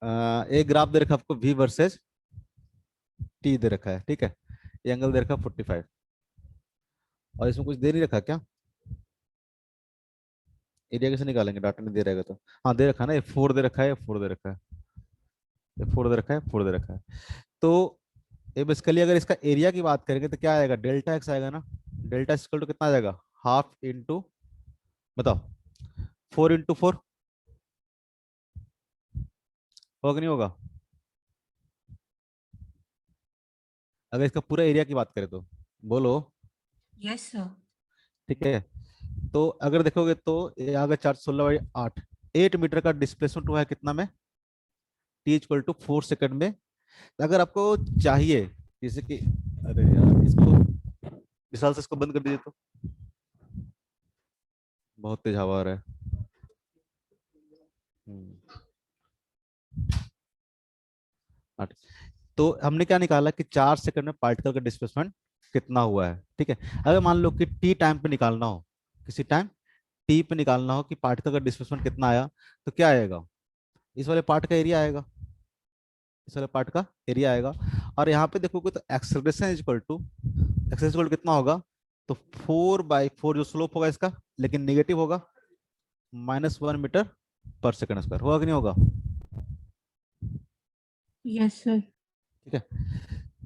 एक ग्राफ दे रखा है आपको V वर्सेज T दे रखा है, ठीक है। ये एंगल दे रखा है 45, और इसमें कुछ दे नहीं रखा क्या? एरिया कैसे निकालेंगे, डाटा नहीं दे रहेगा तो? हाँ दे रखा है ना, ये 4 दे रखा है, ये 4 दे रखा है, ये 4 दे रखा है, 4 दे रखा है। तो ये बेसिकली अगर इसका एरिया की बात करेंगे तो क्या आएगा, डेल्टा एक्स आएगा ना। डेल्टा इक्वल टू कितना आ जाएगा, हाफ इंटू, बताओ, 4 इंटू 4, होगा कि नहीं होगा? अगर इसका पूरा एरिया की बात करें तो बोलो। Yes sir. ठीक है, तो अगर देखोगे तो ये आगे 416/8, 8 मीटर का डिस्प्लेसमेंट हुआ है कितना में, T = 4 सेकंड में। अगर आपको चाहिए, जैसे कि, अरे यार इसको विशाल से इसको बंद कर दीजिए तो, बहुत तेज हवा आ रहा है। हम्म, आठ। तो हमने क्या निकाला कि 4 सेकंड में पार्टिकल का डिस्प्लेसमेंट कितना हुआ है, ठीक है। अगर मान लो कि टी टाइम पे निकालना हो, किसी टाइम टी पे निकालना हो कि पार्टिकल का डिस्प्लेसमेंट कितना आया, तो क्या आएगा, इस वाले पार्ट का एरिया आएगा, इस वाले पार्ट का एरिया आएगा। और यहाँ पे देखोगे तो एक्सेलरेशन कितना होगा, तो 4/4 जो स्लोप होगा इसका, लेकिन निगेटिव होगा, -1 मीटर पर सेकंड स्क्वायर, होगा कि नहीं होगा? Yes sir. ठीक है,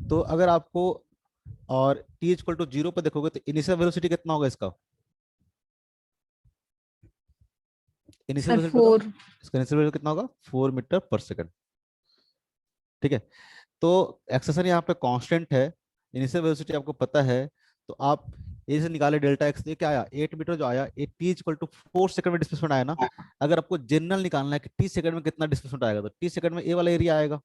तो अगर आपको, और T = 0 पर देखोगे तो इनिशियल वेलोसिटी कितना होगा इसका, इनिशियल सर वेलोसिटी बताओ। 4। इसका इनिशियल वेलोसिटी कितना होगा, 4 मीटर पर सेकंड, ठीक है। तो एक्सेशन यहाँ पे कांस्टेंट है, इनिशियल वेलोसिटी आपको पता है, तो आप ये से निकाले डेल्टा एक्स, ये क्या आया, 8 मीटर जो आया, ये T = 4 सेकंड में डिस्प्लेसमेंट आया ना। अगर आपको जनरल निकालना है कि T सेकंड में कितना डिस्प्लेसमेंट आएगा, तो T सेकंड में ए वाला एरिया आएगा,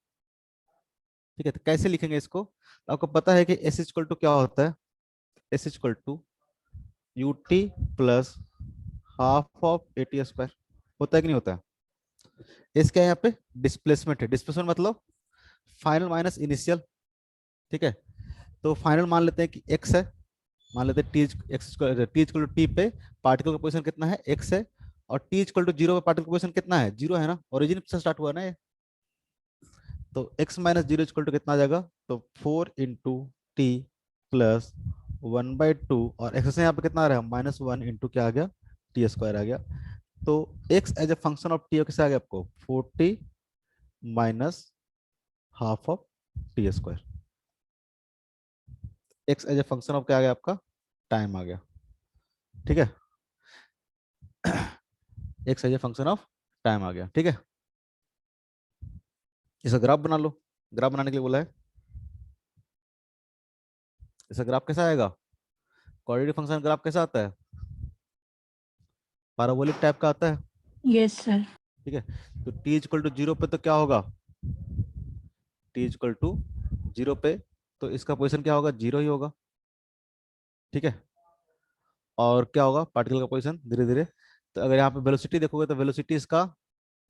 ठीक है। तो कैसे लिखेंगे इसको, तो आपको पता है कि S क्या होता है, S = UT plus half of AT² होता है कि नहीं होता है? इस क्या है यहाँ पे, डिस्प्लेसमेंट है, डिस्प्लेसमेंट मतलब फाइनल माइनस इनिशियल, ठीक है। तो फाइनल मान लेते हैं कि एक्स है, मान लेते हैं T पे पार्टिकल का पोजीशन कितना है, एक्स है, और T = 0 पे पार्टिकल का पोजीशन कितना है, 0 है ना, ओरिजिन से स्टार्ट हुआ ना ये। तो x - 0 कितना आ जाएगा, तो 4 × T प्लस 1/2, और एक्स से यहाँ पे कितना आ रहा है, -1 इंटू क्या आ गया, T² आ गया। तो x as a function of T कैसे आ गया आपको, 40 माइनस half of T²। x as a function of क्या आ गया आपका, टाइम आ गया, ठीक है। x as a function of time आ गया, ठीक है। इसका ग्राफ बना लो, ग्राफ बनाने के लिए बोला है। इसका ग्राफ कैसा आएगा, कोऑर्डिनेट फंक्शन ग्राफ कैसा आता है, पैराबोलिक टाइप का आता है, यस सर। ठीक है। तो T = 0 पे तो क्या होगा, T = 0 पे तो इसका पोजीशन क्या होगा, 0 ही होगा, ठीक है। और क्या होगा, पार्टिकल का पोजीशन धीरे धीरे, तो अगर यहाँ पे वेलोसिटी देखोगे तो वेलोसिटी इसका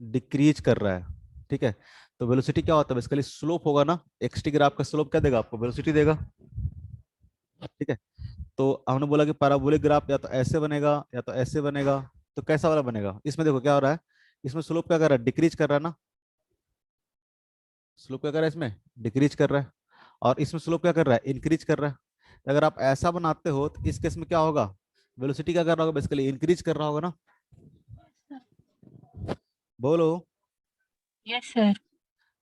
डिक्रीज कर रहा है, ठीक है। तो वेलोसिटी क्या होता है, बेसिकली स्लोप होगा ना, एक्सटी ग्राफ का स्लोप क्या देगा आपको, वेलोसिटी देगा, ठीक है। तो हमने बोला कि पैराबोलिक ग्राफ या तो ऐसे बनेगा या तो ऐसे बनेगा, तो कैसा वाला बनेगा, इसमें देखो क्या हो रहा है, इसमें स्लोप क्या कर रहा है, डिक्रीज कर रहा है ना, स्लोप क्या कर रहा है इसमें, डिक्रीज कर रहा है, और इसमें स्लोप क्या कर रहा है, इंक्रीज कर रहा है। तो अगर आप ऐसा बनाते हो तो इस केस में क्या होगा, वेलोसिटी क्या कर रहा होगा, बेसिकली इंक्रीज कर रहा होगा ना, बोलो। Yes sir.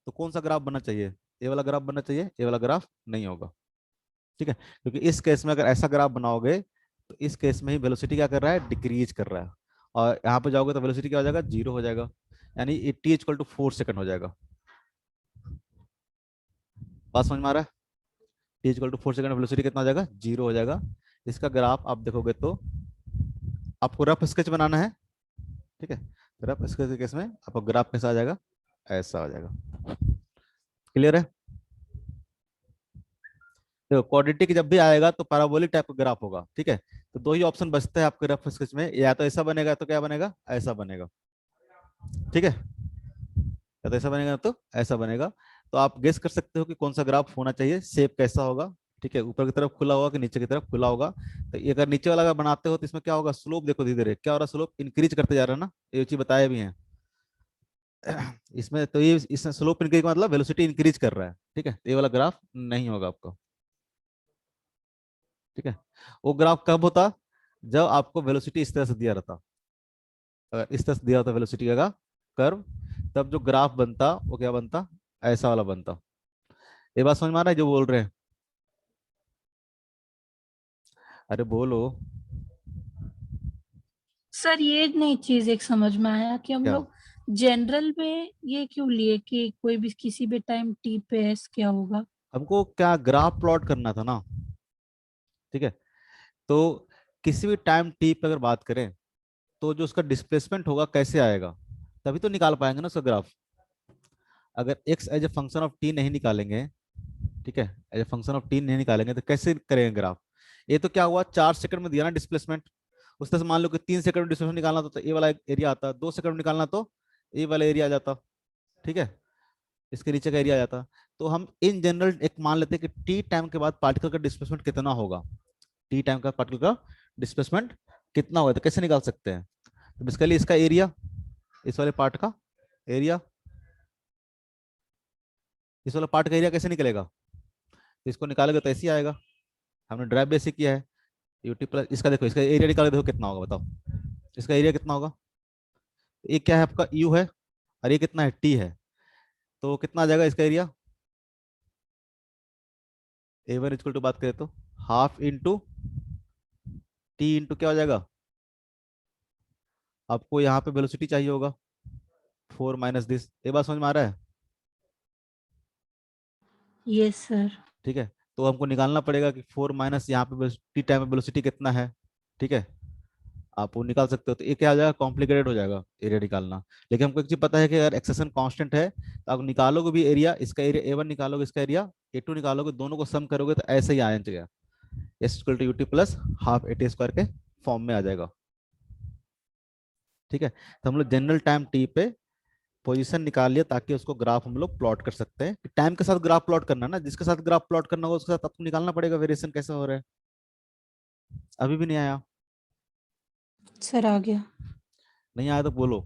तो कौन सा ग्राफ बनना चाहिए, ये वाला ग्राफ बनना चाहिए, ये वाला ग्राफ नहीं होगा, ठीक है। क्योंकि इस केस में अगर ऐसा ग्राफ बनाओगे तो इस केस में ही वेलोसिटी क्या कर रहा है, डिक्रीज कर रहा है, और यहाँ पे जाओगे तो वेलोसिटी क्या हो जाएगा, 0 हो जाएगा, यानी T = 4 सेकंड हो जाएगा। बात समझ में आ रहा है, T = 4 सेकंड, वेलोसिटी कितना हो जाएगा, 0 हो जाएगा। इसका ग्राफ आप देखोगे तो आपको रफ स्केच बनाना है, ठीक है। रफ स्केच के केस में आपको ग्राफ कैसा आ जाएगा, ऐसा आ जाएगा, क्लियर है। देखो क्वाड्रेटिक जब भी आएगा तो पैराबोलिक टाइप का ग्राफ होगा, ठीक है। तो दो ही ऑप्शन बचते हैं आपके रफ स्केच में, या तो ऐसा बनेगा तो क्या बनेगा, ऐसा बनेगा, ठीक है। या तो ऐसा बनेगा तो ऐसा बनेगा। तो आप गेस कर सकते हो कि कौन सा ग्राफ होना चाहिए, शेप कैसा होगा, ठीक है। ऊपर की तरफ खुला होगा कि नीचे की तरफ खुला होगा। तो ये अगर नीचे वाला अगर बनाते हो तो इसमें क्या होगा, स्लोप देखो धीरे धीरे क्या हो रहा है, स्लोप इंक्रीज करते जा रहा है ना, ये चीज बताया भी है। इसमें तो ये इसमें स्लोप इंक्रीज का मतलब वेलोसिटी इंक्रीज कर रहा है, ठीक है, तो ये वाला ग्राफ नहीं होगा आपको, ठीक है। वो ग्राफ कब होता, जब आपको वेलोसिटी इस तरह से दिया रहता, अगर इस तरह से दिया होता वेलोसिटी का कर्व, तब जो ग्राफ बनता वो क्या बनता, ऐसा वाला बनता। ये बात समझ में आ रहा है जो बोल रहे हैं? अरे बोलो। सर ये नहीं चीज एक समझ में आया कि हम क्या? लोग जनरल में ये क्यों लिए कि कोई भी किसी भी टाइम टी पे एस क्या होगा। हमको क्या ग्राफ प्लॉट करना था ना, ठीक है। तो किसी भी टाइम टी पे अगर बात करें, तो जो उसका डिस्प्लेसमेंट होगा कैसे आएगा, तभी तो निकाल पाएंगे ना उसका ग्राफ। अगर x as a function of T नहीं निकालेंगे, ठीक है, as a function of T नहीं निकालेंगे तो कैसे करेंगे ग्राफ। ये तो क्या हुआ, 4 सेकंड में दिया ना डिस्प्लेसमेंट, उस तरह से मान लो कि 3 सेकंड में डिस्प्लेसमेंट निकालना तो ये वाला एरिया आता, 2 सेकंड में निकालना तो ये वाला एरिया आ जाता, ठीक है, इसके नीचे का एरिया आ जाता। तो हम इन जनरल एक मान लेते हैं कि टी टाइम के बाद पार्टिकल का डिस्प्लेसमेंट कितना होगा, टी टाइम का पार्टिकल का डिस्प्लेसमेंट कितना होगा, तो कैसे निकाल सकते हैं। तो बेसिकली इसका एरिया, इस वाले पार्ट का एरिया, इस वाले पार्ट का एरिया कैसे निकलेगा, तो इसको निकालेगा तो ऐसे ही आएगा। हमने ड्राइव बेसिक किया है, यूटी प्लस इसका, देखो इसका एरिया निकाल के देखो कितना होगा, बताओ इसका एरिया कितना होगा। ये क्या है आपका यू है, और ये कितना है टी है, तो कितना आ जाएगा इसका area, A one equal to बात करें तो हाफ इंटू टी इंटू क्या हो जाएगा, आपको यहाँ पे वेलोसिटी चाहिए होगा 4 - दिस, ये बात समझ में आ रहा है? Yes sir. ठीक है, तो हमको निकालना पड़ेगा कि 4 माइनस यहाँ पे टी टाइम में वेलोसिटी कितना है, ठीक है, आप वो निकाल सकते हो। तो ये क्या हो जाएगा, कॉम्प्लिकेटेड हो जाएगा एरिया निकालना। लेकिन हमको एक चीज पता है कि अगर एक्सेशन कांस्टेंट है तो आप निकालोगे भी एरिया, इसका एरिया ए वन निकालोगे, इसका एरिया ए टू निकालोगे, दोनों को सम करोगे तो ऐसे ही आना चाहिए, S equal to UT plus half A T square के फॉर्म में आ जाएगा, ठीक है। तो हम लोग जनरल टाइम टी पे पोजीशन निकाल लिया ताकि उसको ग्राफ हम लोग प्लॉट कर सकते हैं। टाइम के साथ ग्राफ प्लॉट करना ना, जिसके साथ ग्राफ प्लॉट करना होगा उसके साथ आपको निकालना पड़ेगा वेरिएशन कैसे हो रहा है। अभी भी नहीं आया? सर आ गया। नहीं आया तो बोलो।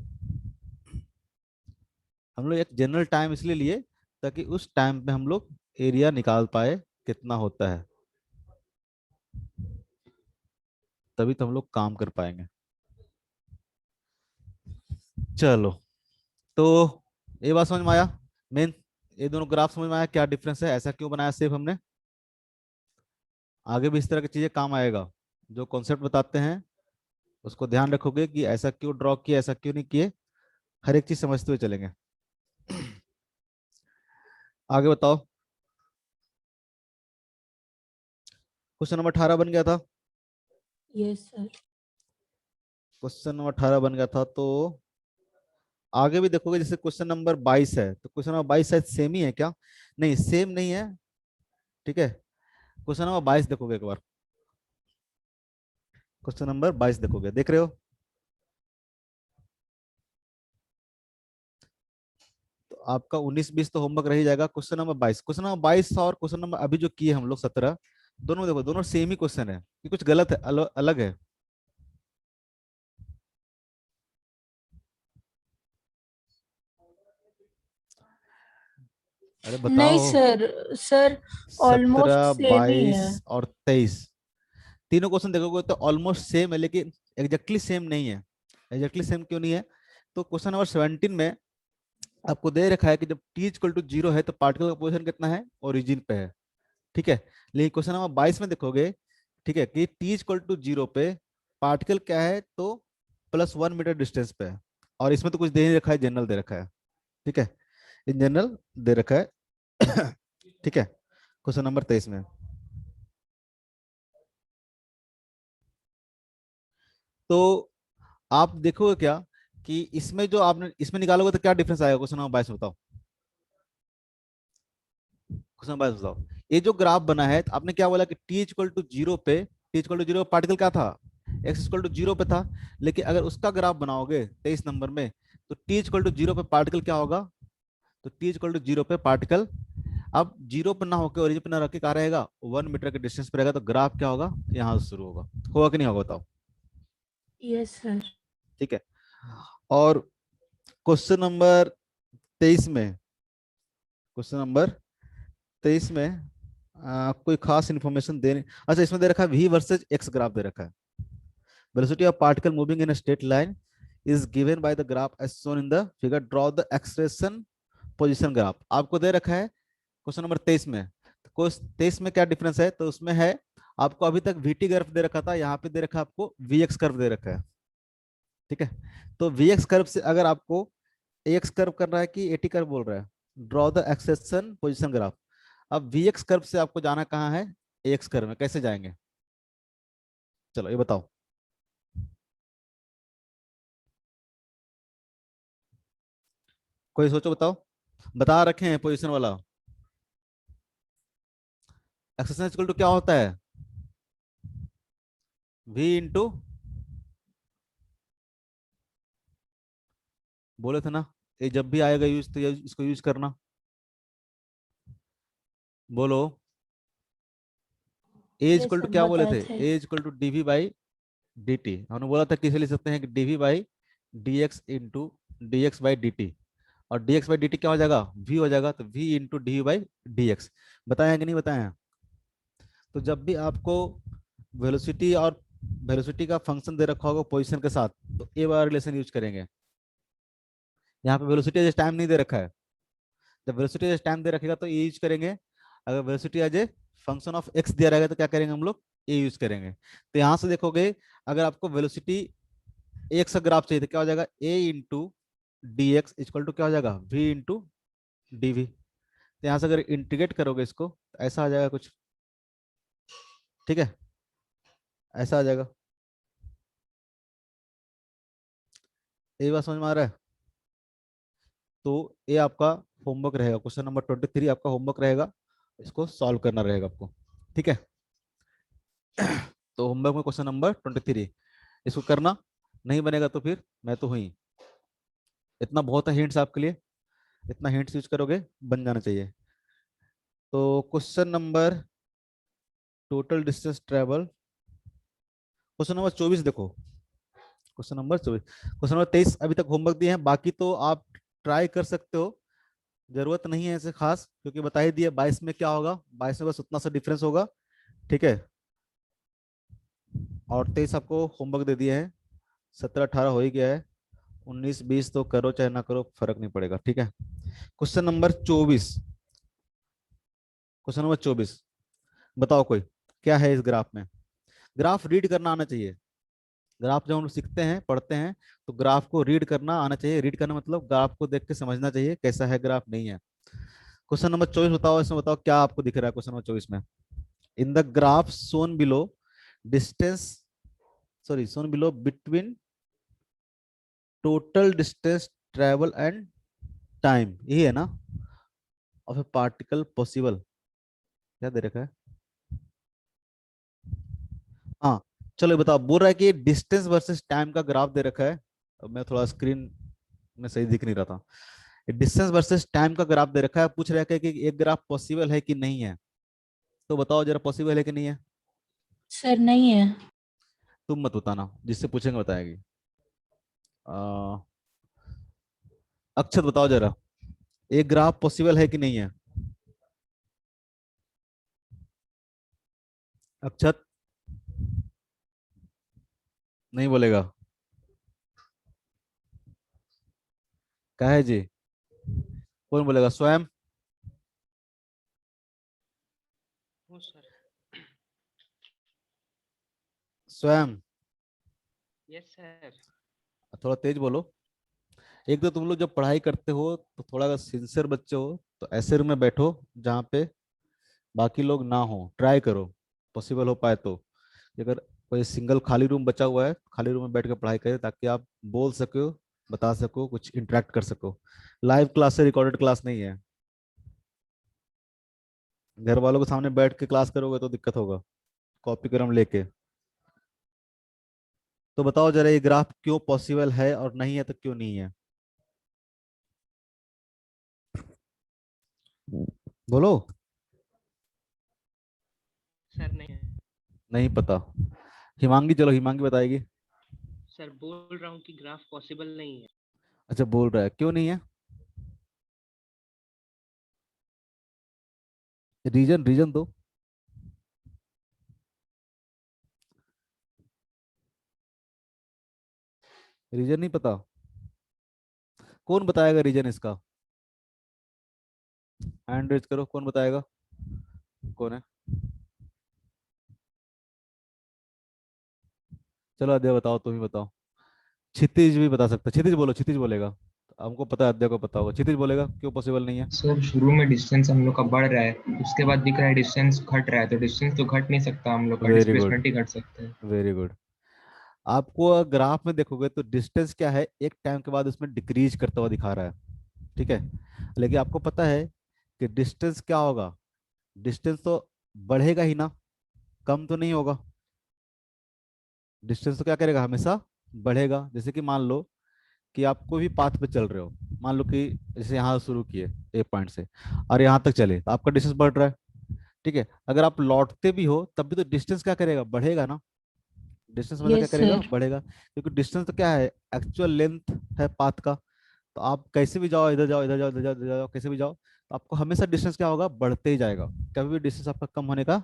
हम लोग एक जनरल टाइम इसलिए लिए ताकि उस टाइम पे हम लोग एरिया निकाल पाए कितना होता है, तभी तो हम लोग काम कर पाएंगे। चलो, तो ये बात समझ में आया मेन, ये दोनों ग्राफ समझ में आया क्या डिफरेंस है, ऐसा क्यों बनाया सिर्फ हमने। आगे भी इस तरह की चीजें काम आएगा, जो कॉन्सेप्ट बताते हैं उसको ध्यान रखोगे कि ऐसा क्यों ड्रॉ किया, ऐसा क्यों नहीं किए, हर एक चीज समझते हुए चलेंगे। आगे बताओ, क्वेश्चन नंबर 18 बन गया था, यस सर। क्वेश्चन नंबर 18 बन गया था, तो आगे भी देखोगे जैसे क्वेश्चन नंबर 22 है, तो क्वेश्चन नंबर 22 शायद सेम ही है क्या, नहीं सेम नहीं है, ठीक है। क्वेश्चन नंबर 22 देखोगे एक बार, क्वेश्चन नंबर 22 देखोगे, देख रहे हो, तो आपका 19-20 तो होमवर्क रह ही जाएगा। क्वेश्चन नंबर 22, क्वेश्चन नंबर 22 और क्वेश्चन नंबर अभी जो किए हम लोग 17, दोनों देखो दोनों सेम ही क्वेश्चन है, कि कुछ गलत है, अलग है। अरे नहीं बताओ। सर। सर ऑलमोस्ट 17, सेम ही है। 22 और 23, तीनों क्वेश्चन देखोगे तो ऑलमोस्ट सेम है, लेकिन एग्जैक्टली सेम नहीं है। एग्जैक्टली सेम क्यों नहीं है, तो क्वेश्चन नंबर 17 में आपको दे रखा है कि जब टी इक्वल टू 0 है तो पार्टिकल का पोजीशन कितना है, ओरिजिन पे है, ठीक है। लेकिन क्वेश्चन नंबर 22 में देखोगे, ठीक है, कि टी इक्वल टू 0 पे पार्टिकल क्या है, तो +1 मीटर डिस्टेंस पे है, और इसमें तो कुछ दे नहीं रखा है, जनरल दे रखा है, ठीक है, इन जनरल दे रखा है। ठीक है, क्वेश्चन नंबर 23 में, तो आप देखोगे क्या कि इसमें जो आपने इसमें निकालोगे तो क्या डिफरेंस आएगा, क्वेश्चन नंबर 22 में बताओ, क्वेश्चन नंबर 22 बताओ। ये जो ग्राफ बना है तो आपने क्या बोला कि टी इक्वल टू 0 पे, टी इक्वल टू 0 पार्टिकल क्या था, एक्स इक्वल टू 0 पे था। लेकिन अगर उसका ग्राफ बनाओगे 23 नंबर में, तो टी इक्वल टू 0 पे पार्टिकल क्या होगा, तो टी इक्वल टू 0 पे पार्टिकल अब 0 पर ना होकर ओरिजिन पर ना रख के कहा रहेगा 1 मीटर के डिस्टेंस पर रहेगा, तो ग्राफ क्या होगा, यहाँ से शुरू होगा कि नहीं होगा बताओ। Yes sir. ठीक है, और क्वेश्चन नंबर 23 में, क्वेश्चन नंबर 23 में कोई खास इंफॉर्मेशन देने, अच्छा इसमें दे रखा है वी वर्सेज एक्स ग्राफ दे रखा है। Velocity of particle moving in straight line is given by the graph as shown in the figure, draw the acceleration position graph. आपको दे रखा है क्वेश्चन नंबर 23 में। तो 23 में क्या डिफरेंस है, तो उसमें है आपको अभी तक वीटी कर्व दे रखा था, यहाँ पे दे रखा है आपको वी एक्स कर्व दे रखा है। ठीक है, तो वी एक्स कर्व से अगर आपको एक्स कर्व कर रहा है कि एटी कर्व बोल रहा है, draw the acceleration position graph. अब वी एक्स कर्व से आपको जाना कहाँ है, एक्स कर्व में, कैसे जाएंगे, चलो ये बताओ। कोई सोचो बताओ, बता रखे हैं पोजीशन वाला। एक्सेशन इक्वल टू क्या होता है, वी इंटू, बोले थे ना, ये जब भी आएगा यूज तो इसको यूज करना। बोलो, ए ये इक्वल टू सब क्या बोले बताए थे, थे। A equal to DV by D T. हमने बोला था किसे लिख सकते हैं कि DV by D X into D X by D T, और D X by D T क्या हो जाएगा, वी हो जाएगा, तो V into D by D X. बताया कि नहीं बताया। तो जब भी आपको वेलोसिटी और वेलोसिटी का फंक्शन दे रखा होगा पोजीशन के साथ, तो ए वाला रिलेशन यूज करेंगे। यहाँ पे वेलोसिटी एज टाइम नहीं दे रखा है, जब वेलोसिटी एज टाइम दे रखेगा तो ये यूज करेंगे। अगर velocity as a function of X दिया रहेगा तो क्या करेंगे हम लोग, ए यूज करेंगे। तो यहाँ से देखोगे, अगर आपको वेलोसिटी एक्स का ग्राफ चाहिए तो क्या हो जाएगा, A into D X equal to क्या हो जाएगा, वी इंटू डी वी। तो यहाँ से अगर इंटीग्रेट करोगे इसको तो ऐसा आ जाएगा कुछ। ठीक है, ऐसा आ जाएगा। ये बात समझ में आ रहा है। तो ये आपका होमवर्क रहेगा, क्वेश्चन नंबर 23 आपका होमवर्क रहेगा, इसको सॉल्व करना रहेगा आपको। ठीक है, तो होमवर्क में क्वेश्चन नंबर 23 इसको करना, नहीं बनेगा तो फिर मैं तो हुई। इतना बहुत है हिंट्स आपके लिए, इतना हिंट्स यूज करोगे बन जाना चाहिए। तो question number total distance travel, question number 24 देखो, क्वेश्चन नंबर 24, क्वेश्चन नंबर 23 अभी तक होमवर्क दिए हैं, बाकी तो आप ट्राई कर सकते हो, जरूरत नहीं है ऐसे खास, क्योंकि बता ही दिया 22 में क्या होगा, 22 में बस उतना सा डिफरेंस होगा। ठीक है, और 23 आपको होमवर्क दे दिए हैं, 17 18 हो ही गया है, 19 20 तो करो चाहे ना करो फर्क नहीं पड़ेगा। ठीक है, क्वेश्चन नंबर 24, क्वेश्चन नंबर 24 बताओ कोई, क्या है इस ग्राफ में। ग्राफ रीड करना आना चाहिए, ग्राफ जब हम सीखते हैं पढ़ते हैं तो ग्राफ को रीड करना आना चाहिए। रीड करना मतलब ग्राफ को देख के समझना चाहिए कैसा है ग्राफ, नहीं है। क्वेश्चन नंबर 24 बताओ, इसमें बताओ क्या आपको दिख रहा है क्वेश्चन नंबर 24 में। In the graph Son below distance, sorry Son below between total distance travel and time, यही है ना, ऑफ ए पार्टिकल पॉसिबल, क्या दे रखा है। हाँ, चलो ये बताओ, बोल रहा है कि डिस्टेंस वर्सेस टाइम का ग्राफ दे रखा है। अब मैं थोड़ा स्क्रीन में सही दिख नहीं रहा था, डिस्टेंस वर्सेस टाइम का ग्राफ दे रखा है, पूछ रहा है कि एक ग्राफ पॉसिबल है कि नहीं है। तो बताओ जरा पॉसिबल है कि नहीं है। सर नहीं है। तुम मत बताना, जिससे पूछेंगे बताएगी। अक्षत बताओ जरा, एक ग्राफ पॉसिबल है कि नहीं है। अक्षत नहीं बोलेगा, क्या है जी, कौन बोलेगा, स्वयं। हो सर। स्वयं, यस सर। थोड़ा तेज बोलो। एक तो तुम लोग जब पढ़ाई करते हो तो थोड़ा अगर सिंसियर बच्चे हो तो ऐसे रूम में बैठो जहाँ पे बाकी लोग ना हो, ट्राई करो पॉसिबल हो पाए तो। अगर कोई सिंगल खाली रूम बचा हुआ है, खाली रूम में बैठ के पढ़ाई करें ताकि आप बोल सको, बता सको, कुछ इंटरेक्ट कर सको। लाइव क्लास से रिकॉर्डेड क्लास नहीं है, घर वालों के सामने बैठ के क्लास करोगे तो दिक्कत होगा, कॉपी कलम लेके। तो बताओ जरा ये ग्राफ क्यों पॉसिबल है और नहीं है तो क्यों नहीं है, बोलो। सर नहीं है। नहीं पता, हिमांगी, चलो हिमांगी बताएगी। सर बोल रहा हूँ कि ग्राफ पॉसिबल नहीं है। अच्छा बोल रहा है, क्यों नहीं है। रीजन रीजन दो। रीजन नहीं पता? कौन बताएगा रीजन इसका? हैंड रेज करो, कौन बताएगा? कौन है? चलो अध्याय बताओ, तुम ही बताओ। क्षितिज भी बता सकता है, क्षितिज बोलो, क्षितिज बोलेगा। हमको पता है, अध्याय को पता होगा, क्षितिज बोलेगा क्यों पॉसिबल नहीं है। सर शुरू में डिस्टेंस हम लोग का बढ़ रहा है, उसके बाद दिख रहा है डिस्टेंस घट रहा है, तो डिस्टेंस तो घट नहीं सकता, हम लोग का वेरी गुड, डिस्प्लेसमेंट ही घट सकता है। Very good. आपको ग्राफ में देखोगे तो डिस्टेंस क्या है, एक टाइम के बाद उसमें डिक्रीज करता हुआ दिखा रहा है, ठीक है। लेकिन आपको पता है कि डिस्टेंस क्या होगा, डिस्टेंस तो बढ़ेगा ही ना, कम तो नहीं होगा। डिस्टेंस तो क्या करेगा, हमेशा बढ़ेगा। जैसे कि मान लो कि आप कोई भी पाथ पे चल रहे हो, मान लो कि जैसे यहाँ शुरू किए एक पॉइंट से और यहाँ तक चले, तो आपका डिस्टेंस बढ़ रहा है, ठीक है। अगर आप लौटते भी हो तब भी तो डिस्टेंस क्या करेगा, बढ़ेगा ना। डिस्टेंस हमेशा क्या यस करेगा, सर। बढ़ेगा, क्योंकि डिस्टेंस तो क्या है, एक्चुअल लेंथ है पाथ का। तो आप कैसे भी जाओ, इधर जाओ, इधर जाओ, इधर जाओ, इधर जाओ, कैसे भी जाओ, तो आपको हमेशा डिस्टेंस क्या होगा, बढ़ते ही जाएगा। कभी भी डिस्टेंस आपका कम होने का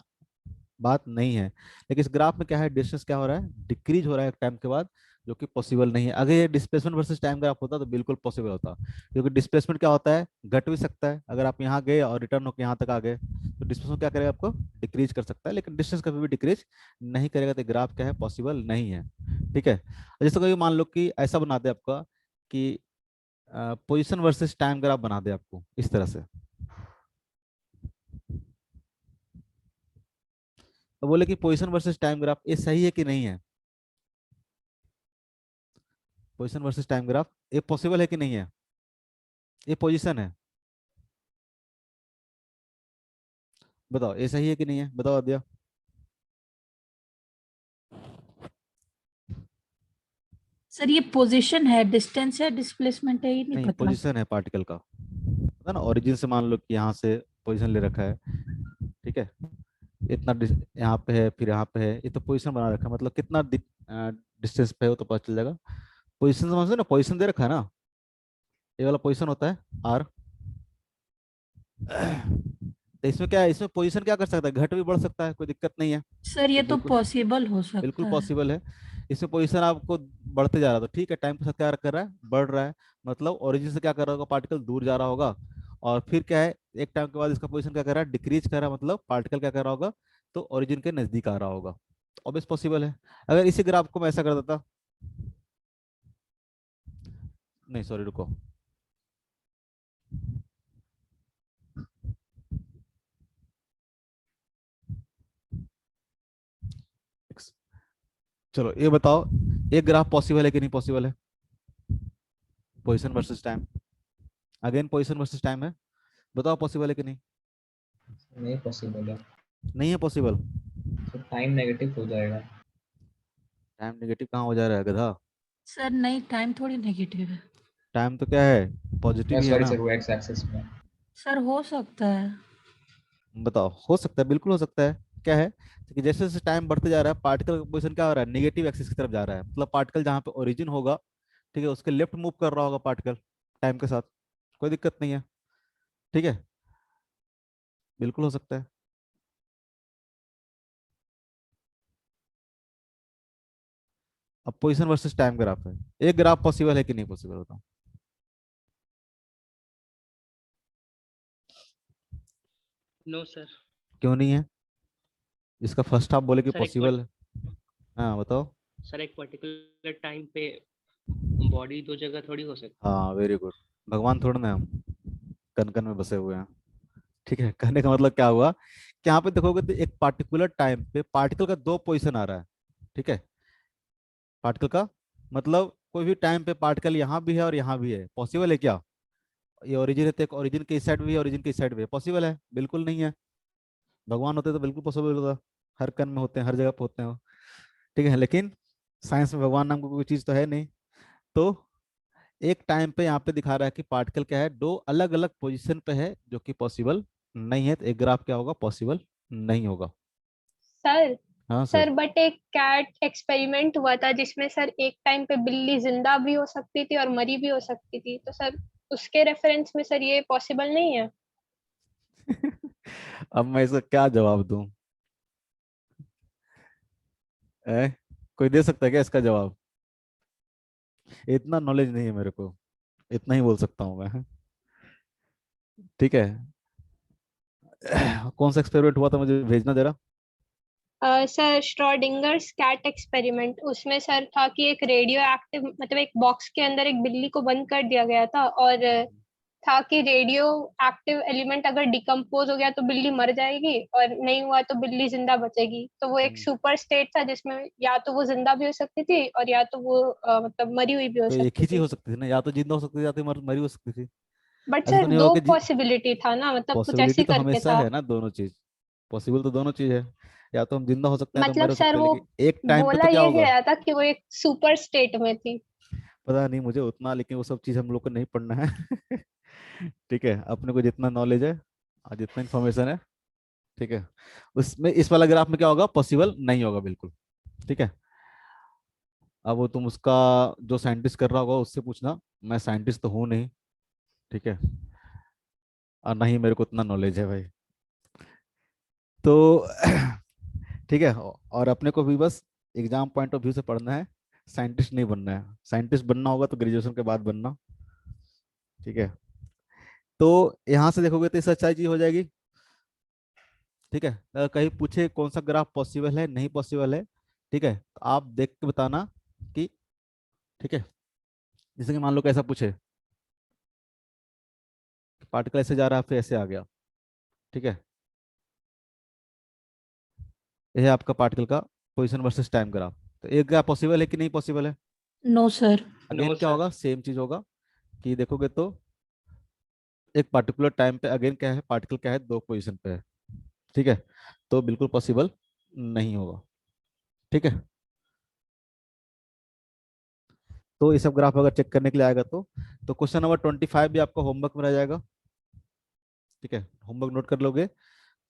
बात नहीं है। लेकिन इस ग्राफ में क्या है, डिस्टेंस क्या हो रहा है, डिक्रीज हो रहा है एक टाइम के बाद, जो कि पॉसिबल नहीं है। अगर ये डिस्प्लेसमेंट वर्सेस टाइम ग्राफ होता तो बिल्कुल पॉसिबल होता, क्योंकि डिस्प्लेसमेंट क्या होता है, घट भी सकता है। अगर आप यहाँ गए और रिटर्न होकर यहाँ तक आ गए तो डिस्प्लेसमेंट क्या करेगा, आपको डिक्रीज कर सकता है, लेकिन डिस्टेंस कभी भी डिक्रीज नहीं करेगा। तो ग्राफ क्या है, पॉसिबल नहीं है, ठीक है। जैसे कभी मान लो कि ऐसा बना दे आपका कि पोजिशन वर्सेस टाइम ग्राफ बना दे आपको इस तरह से, तो बोले कि पोजिशन वर्सेस टाइम ग्राफ ये सही है कि नहीं है, पोजीशन वर्सेस टाइम ग्राफ ये पॉसिबल है कि नहीं है, ये पोजीशन है, बताओ ये सही है कि नहीं है, बताओ अद्या। सर ये पोजीशन है, डिस्टेंस है, डिस्प्लेसमेंट है, ये नहीं नहीं, पता। पोजीशन है पार्टिकल का, पता ना, ओरिजिन से मान लो कि यहाँ से पोजीशन ले रखा है, ठीक है। इतना यहाँ पे है, फिर यहाँ पे है, ये तो पोजीशन बना रखा है, मतलब कितना डिस्टेंस पे है वो तो पता चल जाएगा। पोजीशन समझते हो ना, पोजीशन दे रखा है ना, ये वाला पोजीशन होता है आर। तो इसमें क्या है, इसमें पोजीशन क्या कर सकता है, घट भी बढ़ सकता है, कोई दिक्कत नहीं है। सर ये तो तो बिल्कुल, पॉसिबल हो बिल्कुल सकता है। पॉसिबल है। इसमें पोजीशन आपको बढ़ते जा रहा है, तो ठीक है, टाइम के साथ क्या कर रहा है, बढ़ रहा है, मतलब ओरिजिन से क्या कर रहा होगा, पार्टिकल दूर जा रहा होगा। और फिर क्या है, एक टाइम के बाद इसका पोजीशन क्या कर रहा है, डिक्रीज कर रहा है, मतलब पार्टिकल क्या कर रहा होगा, तो ओरिजिन के नजदीक आ रहा होगा। ऑब्वियस पॉसिबल है। अगर इसी ग्राफ को मैं ऐसा कर देता, नहीं सॉरी रुको, चलो ये बताओ, एक ग्राफ पॉसिबल है कि नहीं पॉसिबल है, position versus time, again position versus time है, बताओ पॉसिबल है कि नहीं। नहीं पॉसिबल है, नहीं है पॉसिबल। तो टाइम नेगेटिव हो जाएगा। टाइम नेगेटिव कहाँ हो जा रहा है गधा, सर नहीं, टाइम थोड़ी नेगेटिव है। टाइम तो क्या है, पॉजिटिव ही है सॉरी ना। सर, वो एक्स एक्सिस में। सर हो सकता है। बताओ, हो सकता है, बिल्कुल हो सकता है। क्या है कि जैसे जैसे टाइम बढ़ते जा रहा है, पार्टिकल का पोजीशन क्या हो रहा है, नेगेटिव एक्सिस की तरफ जा रहा है, मतलब पार्टिकल जहाँ पे ओरिजिन होगा, ठीक है, उसके लेफ्ट मूव कर रहा होगा पार्टिकल टाइम के साथ, कोई दिक्कत नहीं है, ठीक है, बिल्कुल हो सकता है। अब पोजीशन वर्सेस टाइम ग्राफ है, एक ग्राफ पॉसिबल है कि नहीं पॉसिबल, बताओ। No sir. क्यों नहीं है, इसका फर्स्ट हाफ बोले कि सर पॉसिबल है। हाँ बताओ। एक पर्टिकुलर टाइम पे बॉडी दो जगह थोड़ी हो सकती है। हाँ वेरी गुड, भगवान थोड़ा ना हम, कन कन में बसे हुए हैं, ठीक है। कहने का मतलब क्या हुआ कि यहाँ पे देखोगे तो एक पार्टिकुलर टाइम पे पार्टिकल का दो पोजीशन आ रहा है, ठीक है। पार्टिकल का मतलब कोई भी टाइम पे पार्टिकल यहाँ भी है और यहाँ भी है, पॉसिबल है क्या, ये ओरिजिन है तो एक ओरिजिन के इस साइड भी है, ओरिजिन के इस साइड भी है, पॉसिबल है, बिल्कुल नहीं है। भगवान होते तो बिल्कुल पॉसिबल होता, हर कण में होते हैं, हर जगह पे होते हैं वो, ठीक है। लेकिन साइंस में भगवान नाम की कोई चीज तो है नहीं। तो एक टाइम पे यहाँ पे दिखा रहा है कि पार्टिकल क्या है, दो अलग अलग पोजीशन पे है, जो कि पॉसिबल नहीं है। तो एक ग्राफ क्या होगा, पॉसिबल नहीं होगा। सर हाँ सर। सर बट एक कैट एक्सपेरिमेंट हुआ था जिसमें सर एक टाइम पे बिल्ली जिंदा भी हो सकती थी और मरी भी हो सकती थी, तो सर उसके रेफरेंस में सर ये पॉसिबल नहीं है। अब मैं इसका क्या जवाब दूं? कोई दे सकता है क्या इसका जवाब? इतना नॉलेज नहीं है मेरे को, इतना ही बोल सकता हूँ मैं। ठीक है। कौन सा एक्सपेरिमेंट हुआ था, मुझे भेजना जरा। सर श्रोडिंगर्स कैट एक्सपेरिमेंट, उसमें सर था कि एक रेडियो एक्टिव मतलब एक बॉक्स के अंदर एक बिल्ली को बंद कर दिया गया था, और था कि रेडियो एक्टिव एलिमेंट अगर डिकम्पोज हो गया तो बिल्ली मर जाएगी, और नहीं हुआ तो बिल्ली जिंदा बचेगी। तो वो एक हम्म, सुपर स्टेट था जिसमें या तो वो जिंदा भी हो सकती थी और या तो वो मतलब मरी हुई भी हो तो एक सकती ही चीज थी। हो सकती थी ना, या तो जिंदा हो सकती थी या तो मरी हो सकती थी। बट ऐसा तो सर नहीं दो होगा कि पॉसिबिलिटी था ना, मतलब कुछ पॉसिबिलिटी ऐसी तो करके हमेशा था। है ना, दोनों चीज पॉसिबल तो दोनों चीज है। या तो हम जिंदा हो सकते हैं, तो मतलब मर हो सर सकते हैं, वो लेकिन एक टाइम पे बोला तो क्या ये होगा? गया था कि वो एक सुपर स्टेट में थी। पता नहीं मुझे उतना, लेकिन वो सब चीज हम लोग को नहीं पढ़ना है। ठीक है, अपने को जितना नॉलेज है और जितना इन्फॉर्मेशन है, ठीक है, उसमें इस वाला ग्राफ में क्या होगा, पॉसिबल नहीं होगा बिल्कुल। ठीक है। अब वो तुम उसका जो साइंटिस्ट कर रहा होगा उससे पूछना, मैं साइंटिस्ट तो हूँ नहीं। ठीक है। और नहीं मेरे को उतना नॉलेज है भाई। तो ठीक है, और अपने को भी बस एग्जाम पॉइंट ऑफ व्यू से पढ़ना है, साइंटिस्ट नहीं बनना है। साइंटिस्ट बनना होगा तो ग्रेजुएशन के बाद बनना। ठीक है। तो यहाँ से देखोगे तो सच्चाई चीज हो जाएगी। ठीक है, अगर कहीं पूछे कौन सा ग्राफ पॉसिबल है नहीं पॉसिबल है, ठीक है, तो आप देख के बताना कि, ठीक है, जैसे कि मान लो कैसा पूछे, पार्टिकल ऐसे जा रहा है फिर ऐसे आ गया। ठीक है, यह है आपका पार्टिकल का पोजीशन वर्सेस टाइम ग्राफ। तो एक ग्राफ पॉसिबल है कि नहीं पॉसिबल है? No sir. अगेन नो क्या सर। होगा, सेम चीज होगा कि देखोगे तो एक पार्टिकुलर टाइम पे अगेन क्या है, पार्टिकल क्या है, दो पोजीशन पे है। ठीक है, तो बिल्कुल पॉसिबल नहीं होगा। ठीक है। तो ये सब ग्राफ अगर चेक करने के लिए आएगा तो क्वेश्चन नंबर 25 भी आपका होमवर्क में रह जाएगा। ठीक है, होमवर्क नोट कर लोगे।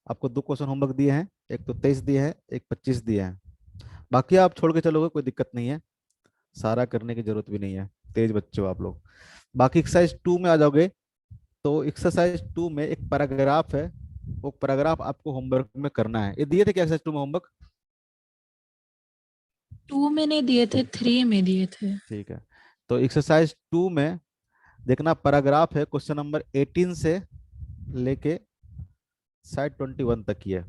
आपको दो क्वेश्चन होमवर्क दिए हैं, एक तो 23 दिए हैं, एक 25 दिए हैं। बाकी आप छोड़ के चलोगे कोई दिक्कत नहीं है, सारा करने की जरूरत भी नहीं है, तेज बच्चे हो आप लोग। बाकी एक्सरसाइज 2 में आ जाओगे, तो एक्सरसाइज 2 में एक पैराग्राफ है, वो पैराग्राफ आपको होमवर्क में करना है। ये दिए थे क्या एक्सरसाइज 2 में होमवर्क? 2 में नहीं दिए थे, 3 में दिए थे। ठीक है, तो एक्सरसाइज 2 में देखना पैराग्राफ है, क्वेश्चन नंबर 18 से लेके शायद 21 तक की है।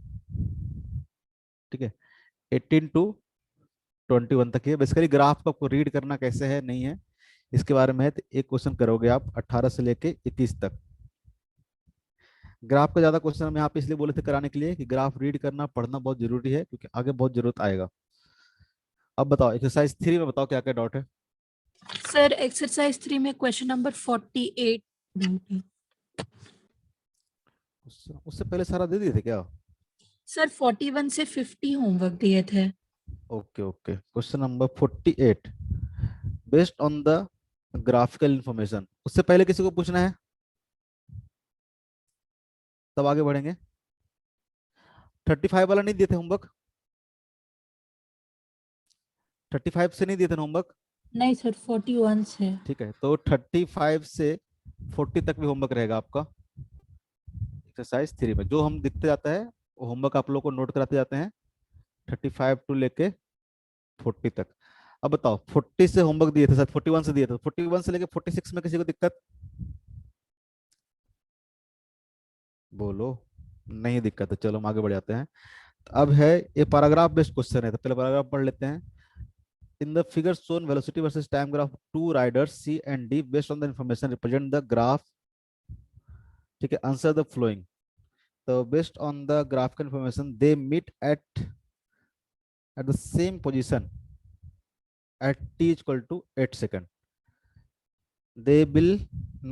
ठीक है, 18 to 21 तक की है। बेसिकली ग्राफ को आपको रीड करना कैसे है नहीं है इसके बारे में है, तो एक क्वेश्चन करोगे आप 18 से लेके 21 तक। ग्राफ का ज्यादा क्वेश्चन हम यहाँ पे इसलिए बोले थे कराने के लिए कि ग्राफ रीड करना पढ़ना बहुत जरूरी है, क्योंकि आगे बहुत जरूरत आएगा। अब बताओ एक्सरसाइज 3 में बताओ क्या क्या डाउट है। सर एक्सरसाइज 3 में क्वेश्चन नंबर 48 डाउट है। उससे पहले सारा दे दिए थे क्या? सर 41 से 50 होमवर्क दिए थे। Okay okay, question number 48, based on the graphical information, उससे पहले किसी को पूछना है? तब आगे बढ़ेंगे। 35 वाला नहीं दिए थे होमवर्क? 35 से नहीं दिए थे होमवर्क? नहीं सर, 41 से। ठीक है, तो 35 से 40 तक भी होमवर्क रहेगा आपका एक्सरसाइज 3 में। जो हम दिखते जाता है वो होमवर्क आप लोग को नोट कराते जाते हैं, 35 टू लेके 40 तक। अब बताओ 40 से होमवर्क दिए थे सर, 41 से दिए थे, 41 से लेके 46 में किसी को दिक्कत? बोलो। नहीं दिक्कत है, चलो हम आगे बढ़ जाते हैं। तो अब है ये पैराग्राफ बेस्ड क्वेश्चन है, तो पहले पैराग्राफ पढ़ लेते हैं। इन the figure shown velocity versus time graph two riders C and D based on the information represent the graph। ठीक है, आंसर द फ्लोइंग। तो based on the graphical information they meet at the same position at t equal to 8 second। they will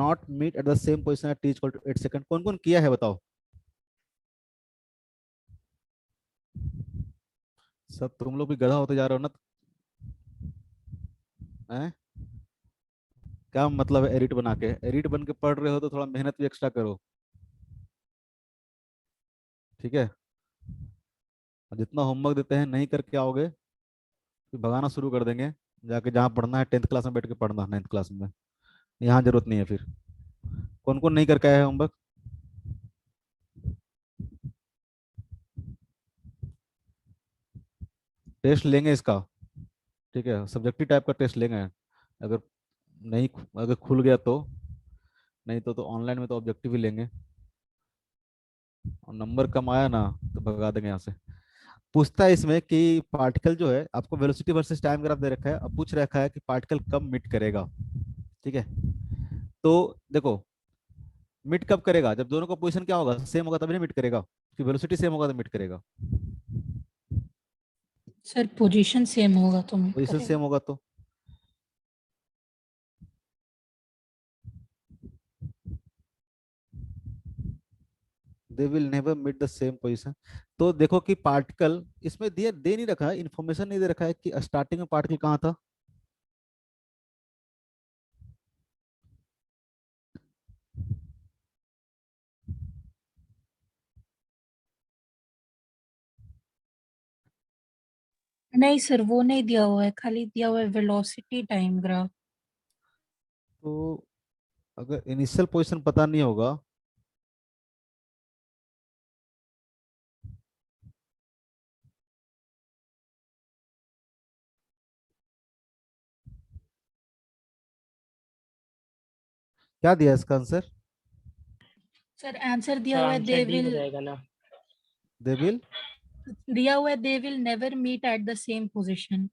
not meet at the same position at t equal to 8 second। कौन कौन किया है बताओ? सब तुम लोग भी गधा होते जा रहे हो ना, हैं? क्या मतलब है एरिट बना के, एरिट बन के पढ़ रहे हो तो थोड़ा मेहनत भी एक्स्ट्रा करो। ठीक है, और जितना होमवर्क देते हैं नहीं करके आओगे फिर भगाना शुरू कर देंगे। जाके जहाँ पढ़ना है 10th क्लास में बैठ के पढ़ना, 9th क्लास में, यहाँ जरूरत नहीं है फिर। कौन कौन नहीं करके आया है होमवर्क? टेस्ट लेंगे इसका, ठीक है, सब्जेक्टिव टाइप का टेस्ट लेंगे। अगर नहीं, अगर खुल गया तो, नहीं तो ऑनलाइन में तो ऑब्जेक्टिव ही लेंगे। और नंबर कम आया ना तो भगा देंगे यहाँ से। पूछता है इसमें कि पार्टिकल जो है, आपको वेलोसिटी वर्सेस टाइम ग्राफ दे रखा है, अब पूछ रखा है कि पार्टिकल कब मिट करेगा। ठीक है, तो देखो मिट कब करेगा, जब दोनों का पोजीशन क्या होगा, सेम होगा तभी मिट करेगा, कि वेलोसिटी सेम होगा तो मिट करेगा। सर पोजीशन सेम होगा तो मिट पोजीशन करेगा। सेम होगा तो they will never meet the same position. तो देखो कि पार्टिकल इसमें दिए दे नहीं रखा है, इंफॉर्मेशन नहीं दे रखा है कि स्टार्टिंग में पार्टिकल कहाँ था। नहीं सर, वो नहीं दिया हुआ है, खाली दिया हुआ है वेलोसिटी टाइम ग्राफ। तो अगर इनिशियल पोजीशन पता नहीं होगा, क्या दिया इसका आंसर, सर आंसर दिया सर हुआ है आंसर दे डी हो विल, जाएगा ना। दे विल, दिया हुआ है they will never meet at the same position.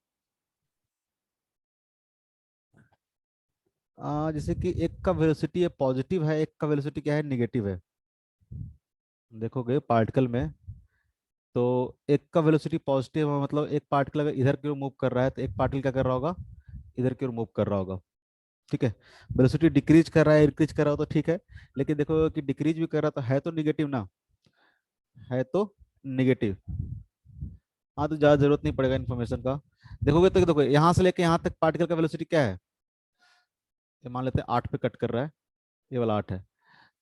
जैसे कि एक का वेलोसिटी है पॉजिटिव है, एक का वेलोसिटी क्या है, निगेटिव है। देखोगे पार्टिकल में, तो एक का वेलोसिटी पॉजिटिव है, मतलब एक पार्टिकल अगर इधर की ओर मूव कर रहा है तो एक पार्टिकल क्या कर रहा होगा, इधर की ओर मूव कर रहा होगा। ठीक है, वेलोसिटी डिक्रीज कर रहा है, इंक्रीज कर रहा हो तो ठीक है, लेकिन देखो कि डिक्रीज भी कर रहा तो है तो निगेटिव ना, है तो निगेटिव। हाँ, तो ज़्यादा जरूरत नहीं पड़ेगा इन्फॉर्मेशन का। देखोगे तो देखो यहाँ से लेके यहाँ तक पार्टिकल का वेलोसिटी क्या है, ये मान लेते हैं 8 पे कट कर रहा है, ये वाला 8 है।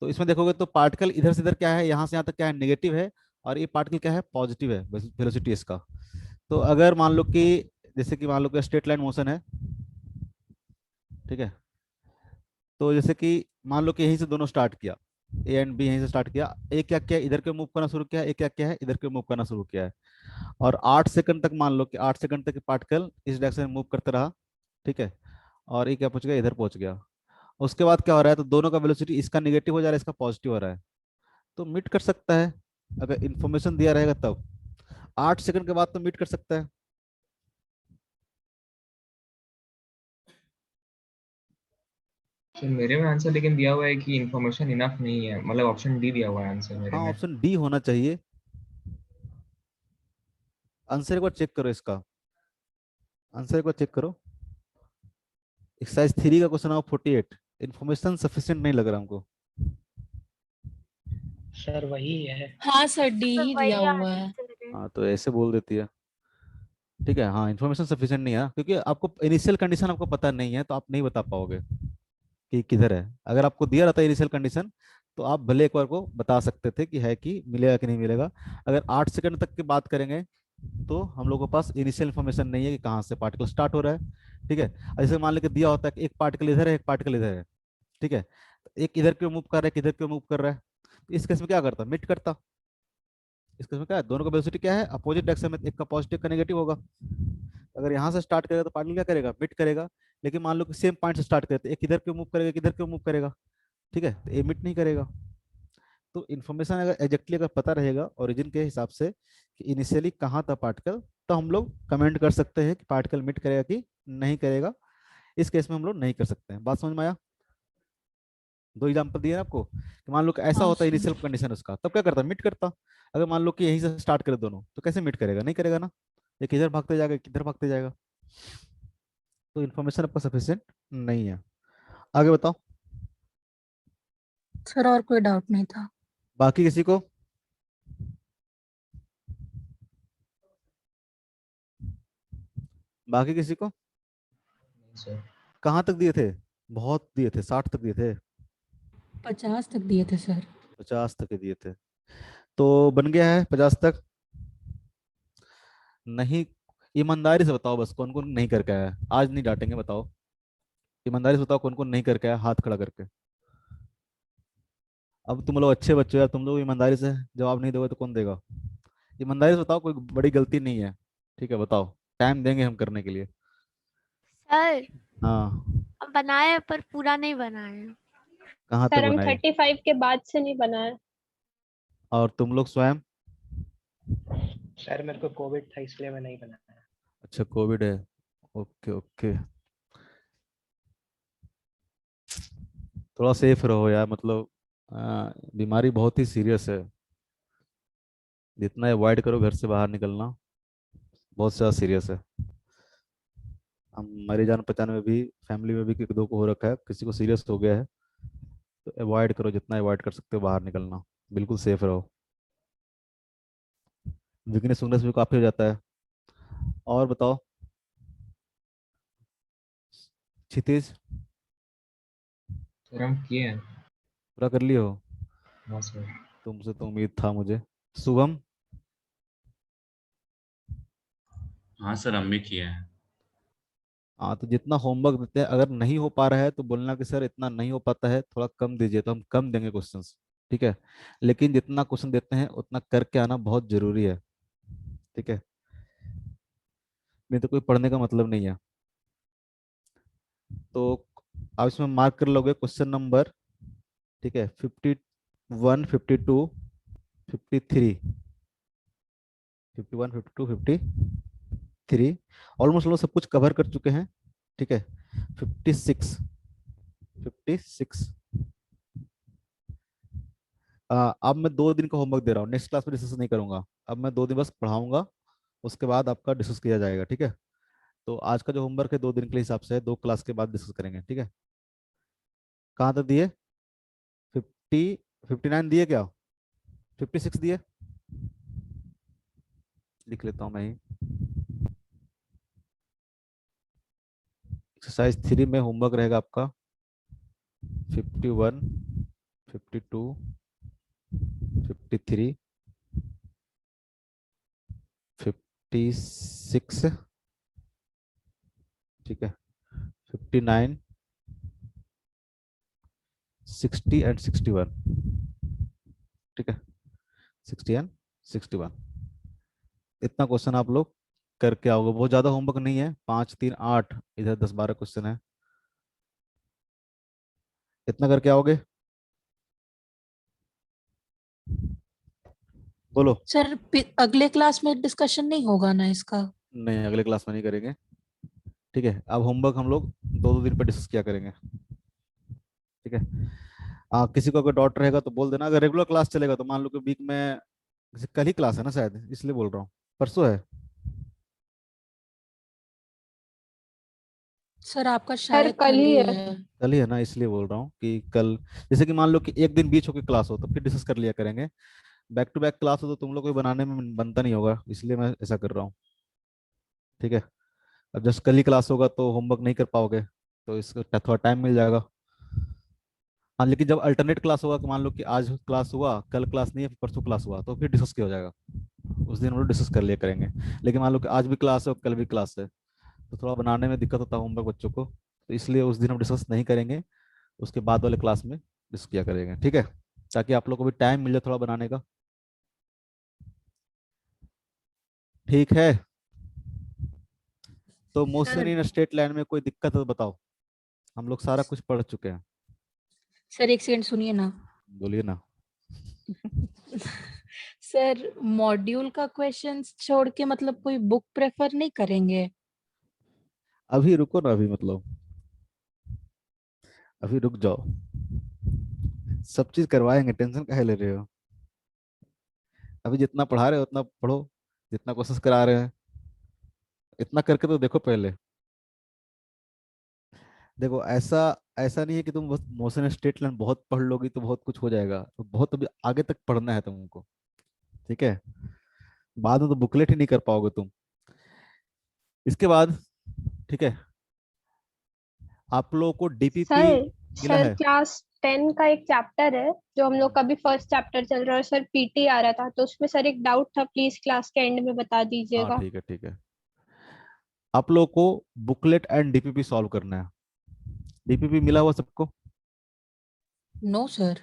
तो इसमें देखोगे तो पार्टिकल इधर से इधर क्या है, यहाँ से यहाँ तक क्या है, नेगेटिव है, और ये पार्टिकल क्या है, पॉजिटिव है वेलोसिटी इसका। तो अगर मान लो कि, जैसे कि मान लो कि स्ट्रेट लाइन मोशन है, ठीक है, तो जैसे कि मान लो कि यहीं से दोनों स्टार्ट किया, ए एंड बी यहीं से स्टार्ट किया, ए क्या किया, इधर के मूव करना शुरू किया, ए क्या किया है, इधर के मूव करना शुरू किया है, और 8 सेकंड तक, मान लो कि 8 सेकंड तक पार्टिकल इस डायरेक्शन में मूव करता रहा। ठीक है, और ये क्या पहुंच गया, इधर पहुंच गया। उसके बाद क्या हो रहा है, तो दोनों का वेलोसिटी, इसका निगेटिव हो जा रहा है, इसका पॉजिटिव हो रहा है, तो मीट कर सकता है अगर इन्फॉर्मेशन दिया रहेगा तब। 8 सेकंड के बाद तो मीट कर सकता है। सर मेरे में आंसर लेकिन दिया हुआ है कि इन्फॉर्मेशन इनफ नहीं है, मतलब ऑप्शन डी दिया हुआ है आंसर मेरे हाँ, में। ऑप्शन डी होना चाहिए। आंसर एक बार चेक करो इसका, आंसर एक बार चेक करो। एक्सरसाइज 3 का क्वेश्चन नंबर 48, इन्फॉर्मेशन सफिशिएंट नहीं लग रहा हमको। सर वही है। हाँ सर, डी ही दिया हुआ है। हाँ, तो ऐसे बोल देती है। ठीक है, हाँ, इन्फॉर्मेशन सफिशिएंट नहीं है, क्योंकि आपको इनिशियल कंडीशन आपको पता नहीं है, तो आप नहीं बता पाओगे कि किधर है। अगर आपको दिया रहता है इनिशियल कंडीशन, तो आप भले एक बार को बता सकते थे कि है, कि मिलेगा कि नहीं मिलेगा। अगर 8 सेकंड तक की बात करेंगे तो हम लोगों के पास इनिशियल इन्फॉर्मेशन नहीं है कि कहाँ से पार्टिकल स्टार्ट हो रहा है। ठीक है, जैसे मान लेके दिया होता है कि एक पार्टिकल इधर है, एक पार्टिकल इधर है। ठीक है, एक इधर क्यों मूव कर रहा है, किधर क्यों मूव कर रहा है, तो इस केस में क्या करता, मिट करता। इस केस में क्या है, दोनों का वेलोसिटी क्या है, अपोजिट डायरेक्शन में, एक का पॉजिटिव का नेगेटिव होगा। अगर यहाँ से स्टार्ट करेगा तो पार्टिकल क्या करेगा, मिट करेगा। लेकिन मान लो कि सेम पॉइंट से स्टार्ट करे, तो एक इधर क्यों मूव करेगा, किधर क्यों मूव करेगा। ठीक है, तो ये मिट नहीं करेगा। तो इन्फॉर्मेशन अगर एग्जैक्टली अगर पता रहेगा ओरिजिन के हिसाब से कि इनिशियली कहाँ था पार्टिकल, तो हम लोग कमेंट कर सकते हैं कि पार्टिकल मिट करेगा कि नहीं करेगा। इस केस में हम लोग नहीं कर सकते हैं। बात समझ में आया। दो एग्जांपल दिए ना आपको, कि मान लो कि ऐसा हाँ होता है सर। इनिशियल कंडीशन उसका, तब क्या करता, मिट करता। अगर मान लो कि यहीं से स्टार्ट करे दोनों, तो कैसे मिट करेगा, नहीं करेगा ना, एक इधर भागते जाएगा, एक इधर भागते जाएगा। तो इन्फॉर्मेशन आपका सफिशिएंट नहीं है। आगे बताओ, सर और कोई डाउट नहीं था। बाकी किसी को। बाकी किसी को सर कहाँ तक दिए थे, बहुत दिए थे, 60 तक दिए थे, 50 तक दिए थे सर। 50 तक दिए थे। तो बन गया है 50 तक। नहीं, ईमानदारी से बताओ बस, कौन कौन नहीं करके आया है? आज नहीं डांटेंगे, बताओ ईमानदारी से बताओ कौन कौन नहीं करके आया, हाथ खड़ा करके। अब तुम लोग अच्छे बच्चे हो यार, तुम लोग ईमानदारी से जवाब नहीं दोगे तो कौन देगा। ईमानदारी से बताओ, कोई बड़ी गलती नहीं है। ठीक है, बताओ। टाइम देंगे हम करने के लिए। सर हाँ, हम बनाए हैं पर पूरा नहीं बनाए हैं। कहाँ तक सर हम बनाए? 35 के बाद से नहीं बनाया। और तुम लोग स्वयं? सर मेरे को कोविड था इसलिए मैं नहीं बनाया। अच्छा, कोविड है, ओके ओके। थोड़ा सेफ रहो यार, मतलब बीमारी बहुत ही सीरियस है। जितना अवॉइड करो घर से बाहर निकलना, बहुत ज़्यादा सीरियस है। हमारी जान पहचान में भी, फैमिली में भी किसी दो को हो रखा है, किसी को सीरियस हो गया है। तो अवॉइड करो, जितना अवॉइड कर सकते हो बाहर निकलना, बिल्कुल सेफ रहो। वीकनेस वीकनेस भी काफ़ी हो जाता है। और बताओ क्षितिज, सर हम किए हैं। पूरा कर लिए हो? हाँ सर। तुमसे तो उम्मीद था मुझे। शुभम? हाँ सर, हम भी किए हैं। हाँ, तो जितना होमवर्क देते हैं, अगर नहीं हो पा रहा है तो बोलना कि सर इतना नहीं हो पाता है, थोड़ा कम दीजिए, तो हम कम देंगे क्वेश्चंस। ठीक है, लेकिन जितना क्वेश्चन देते हैं उतना करके आना बहुत जरूरी है। ठीक है, नहीं तो कोई पढ़ने का मतलब नहीं है। तो आप इसमें मार्क कर लोगे क्वेश्चन नंबर, ठीक है, 51, 52, 53, 51, 52, 53, ऑलमोस्ट लोग सब कुछ कवर कर चुके हैं। ठीक है, 56, 56। अब मैं 2 दिन का होमवर्क दे रहा हूँ, नेक्स्ट क्लास में डिस्कस नहीं करूंगा। अब मैं 2 दिन बस पढ़ाऊंगा, उसके बाद आपका डिस्कस किया जाएगा। ठीक है, तो आज का जो होमवर्क है 2 दिन के हिसाब से है, 2 क्लास के बाद डिस्कस करेंगे। ठीक है, कहाँ तक दिए? 50, 59 दिए क्या? 56 दिए? लिख लेता हूँ मैं ही। एक्सरसाइज 3 में होमवर्क रहेगा आपका 51, 52, 53, 56, ठीक है, 59, 60 एंड 61। ठीक है, 60 एंड 61। इतना क्वेश्चन आप लोग करके आओगे, बहुत ज़्यादा होमवर्क नहीं है, 5, 3, 8, इधर 10, 12 क्वेश्चन है। इतना करके आओगे? बोलो। सर अगले क्लास में डिस्कशन नहीं होगा ना इसका? नहीं, अगले क्लास में नहीं करेंगे। ठीक है, अब होमवर्क हम लोग 2 2 दिन पर डिस्कस किया करेंगे। ठीक है, किसी को अगर डाउट रहेगा तो बोल देना। अगर रेगुलर क्लास चलेगा तो मान लो कि वीक में, जैसे कल ही क्लास है ना शायद, इसलिए बोल रहा हूँ, परसों है। सर आपका सर शायद कल कल ही ही है। है। कल ही है ना, इसलिए बोल रहा हूँ कि कल, जैसे कि मान लो कि एक दिन बीच होकर क्लास हो तो फिर डिस्कस कर लिया करेंगे। बैक टू बैक क्लास हो तो तुम लोग को बनाने में बनता नहीं होगा, इसलिए मैं ऐसा कर रहा हूँ। ठीक है, अब जस्ट कल ही क्लास होगा तो होमवर्क नहीं कर पाओगे, तो इसका थोड़ा टाइम मिल जाएगा। हाँ, लेकिन जब अल्टरनेट क्लास होगा, कि मान लो कि आज क्लास हुआ, कल क्लास नहीं है, फिर परसों क्लास हुआ, तो फिर डिस्कस किया हो जाएगा। उस दिन हम लोग डिस्कस कर लिया करेंगे। लेकिन मान लो कि आज भी क्लास है और कल भी क्लास है, तो थोड़ा बनाने में दिक्कत होता है होमवर्क बच्चों को, तो इसलिए उस दिन हम डिस्कस नहीं करेंगे, उसके बाद वाले क्लास में डिस्कस किया करेंगे। ठीक है, ताकि आप लोग को भी टाइम मिल जाए थोड़ा बनाने का। ठीक है, तो मोशन सर इन स्ट्रेट लाइन में कोई दिक्कत है तो बताओ, हम लोग सारा कुछ पढ़ चुके हैं। सर एक सेकंड सुनिए ना। बोलिए ना। सर मॉड्यूल का क्वेश्चंस छोड़ के मतलब कोई बुक प्रेफर नहीं करेंगे? अभी रुको ना, अभी मतलब अभी रुक जाओ, सब चीज करवाएंगे, टेंशन काहे ले रहे हो? अभी जितना पढ़ा रहे हो उतना पढ़ो, जितना कोशिश करा रहे हैं इतना करके तो देखो पहले। देखो, ऐसा ऐसा नहीं है कि तुम बस मोशन स्टेट लाइन बहुत पढ़ लोगी तो बहुत कुछ हो जाएगा, तो बहुत अभी आगे तक पढ़ना है तुमको। ठीक है, बाद में तो बुकलेट ही नहीं कर पाओगे तुम। इसके बाद, ठीक है, आप लोगों को डीपीपी सर मिला सर है? क्लास 10 का एक चैप्टर है जो हम लोग का भी फर्स्ट चैप्टर चल रहा है, सर पीटी आ रहा था तो उसमें सर एक डाउट था, प्लीज क्लास के एंड में बता हाँ, दीजिएगा। ठीक है, ठीक है। आप लोगों को बुकलेट एंड डीपीपी सॉल्व करना है। डीपीपी मिला हुआ सबको? No sir.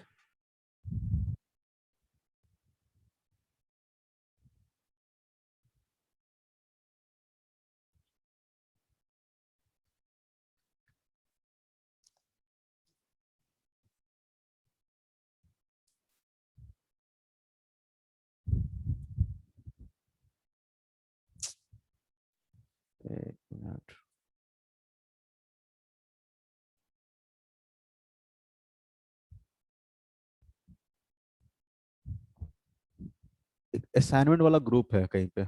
असाइनमेंट वाला ग्रुप है कहीं पे।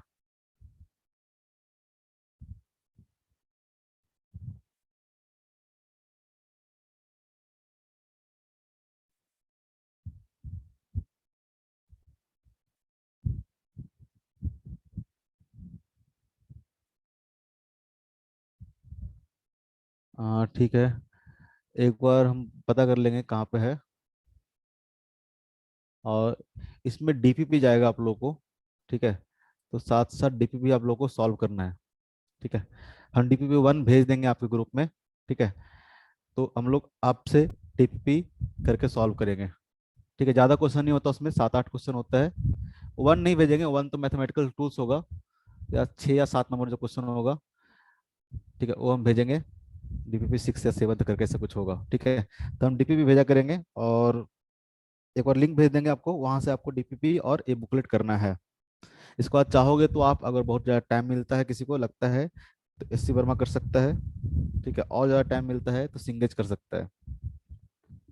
ठीक है, एक बार हम पता कर लेंगे कहाँ पे है। और इसमें डीपीपी जाएगा आप लोगों को, ठीक है। तो साथ साथ डीपीपी आप लोगों को सॉल्व करना है, ठीक है। हम डीपीपी 1 भेज देंगे आपके ग्रुप में, ठीक है। तो हम लोग आपसे डीपीपी करके सॉल्व करेंगे, ठीक है। ज़्यादा क्वेश्चन नहीं होता उसमें, 7-8 क्वेश्चन होता है। 1 नहीं भेजेंगे, 1 तो मैथमेटिकल टूल्स होगा, या 6 या 7 नंबर जो क्वेश्चन होगा, ठीक है, वो हम भेजेंगे। डीपीपी 6 या 7 करके ऐसा कुछ होगा, ठीक है। तो हम डीपीपी भेजा करेंगे, और एक बार लिंक भेज देंगे आपको, वहां से आपको डीपीपी और ए बुकलेट करना है। इसको आज चाहोगे तो आप, अगर बहुत ज़्यादा टाइम मिलता है, किसी को लगता है, तो एससी वर्मा कर सकता है, ठीक है। और ज़्यादा टाइम मिलता है तो सिंगेज कर सकता है,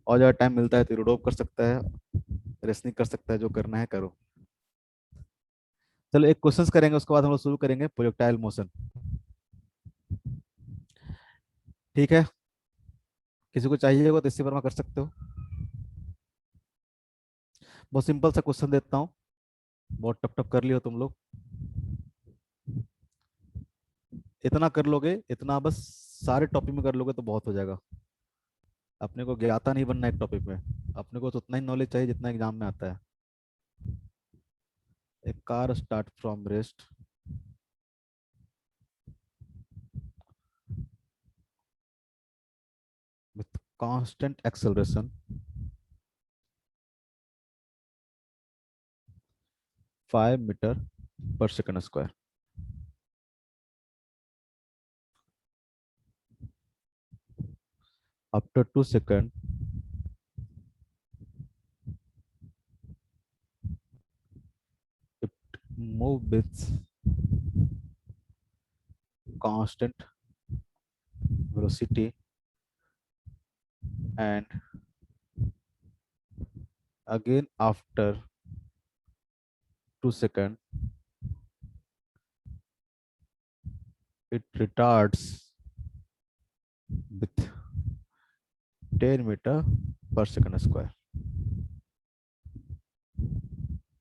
और ज़्यादा टाइम मिलता है तो यूरोप कर सकता है, रेसनिंग कर सकता है। जो करना है करो। चलो एक क्वेश्चंस करेंगे, उसके बाद हम लोग शुरू करेंगे प्रोजेक्टाइल मोशन, ठीक है। किसी को चाहिए तो एससी वर्मा कर सकते हो। बहुत सिंपल सा क्वेश्चन देता हूँ, बहुत टप टप कर लियो तुम लोग। इतना कर लोगे, इतना बस सारे टॉपिक में कर लोगे तो बहुत हो जाएगा। अपने को ज्ञाता नहीं बनना एक टॉपिक में, अपने को तो उतना ही नॉलेज चाहिए जितना एग्जाम में आता है। A car start from rest with constant acceleration 5 meter per second square. After 2 seconds, it move with constant velocity, and again after 2 seconds, it retards with 10 meter per second square,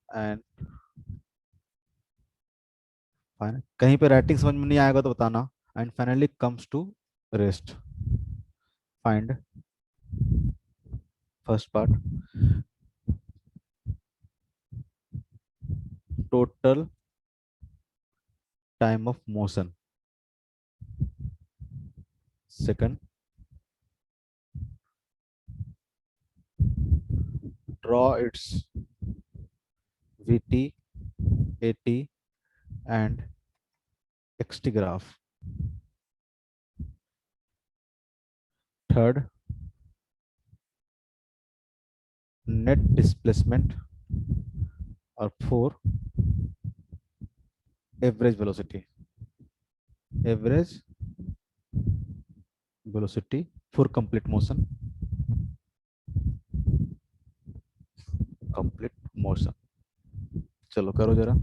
and fine. कहीं पे writing समझ में नहीं आएगा तो बताना। And finally comes to rest. Find first part, total time of motion. Second, draw its vt, at and xt graph. Third, net displacement, और 4, average velocity. Average velocity for complete motion. Complete motion. चलो करो जरा।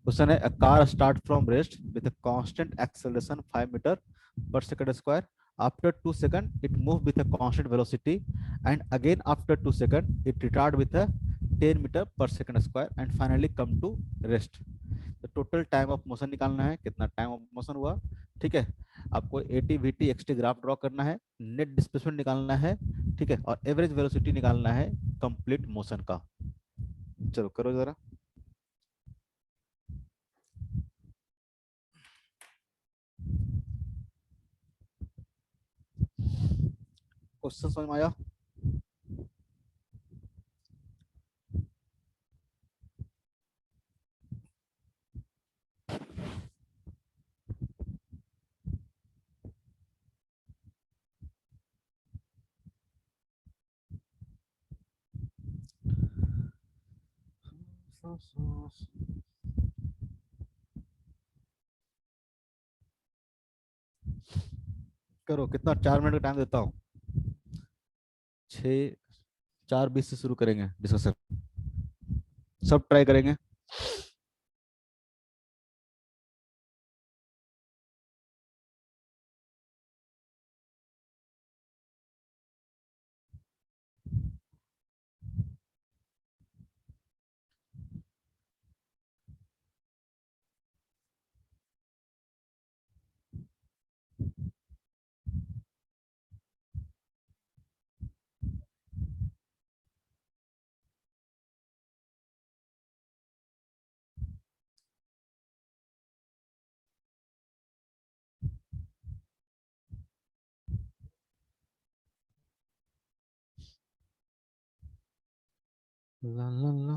Question है, a car start from rest with a constant acceleration 5 meter per second square. After 2 seconds, it move with a constant velocity, and again after 2 seconds, it retard with a 10 meter per second square, and finally come to rest. तो total time of motion निकालना है, कितना time of motion हुआ, ठीक है। आपको AT VT XT graph draw करना है, नेट डिस्प्लेसमेंट निकालना है, ठीक है, और एवरेज वेलोसिटी निकालना है कंप्लीट मोशन का। चलो करो जरा। क्वेश्चन समझ में आया? करो, कितना, 4 मिनट का टाइम देता हूँ। 6, 4:20 से शुरू करेंगे डिस्कशन, सब ट्राई करेंगे। ला ला ला।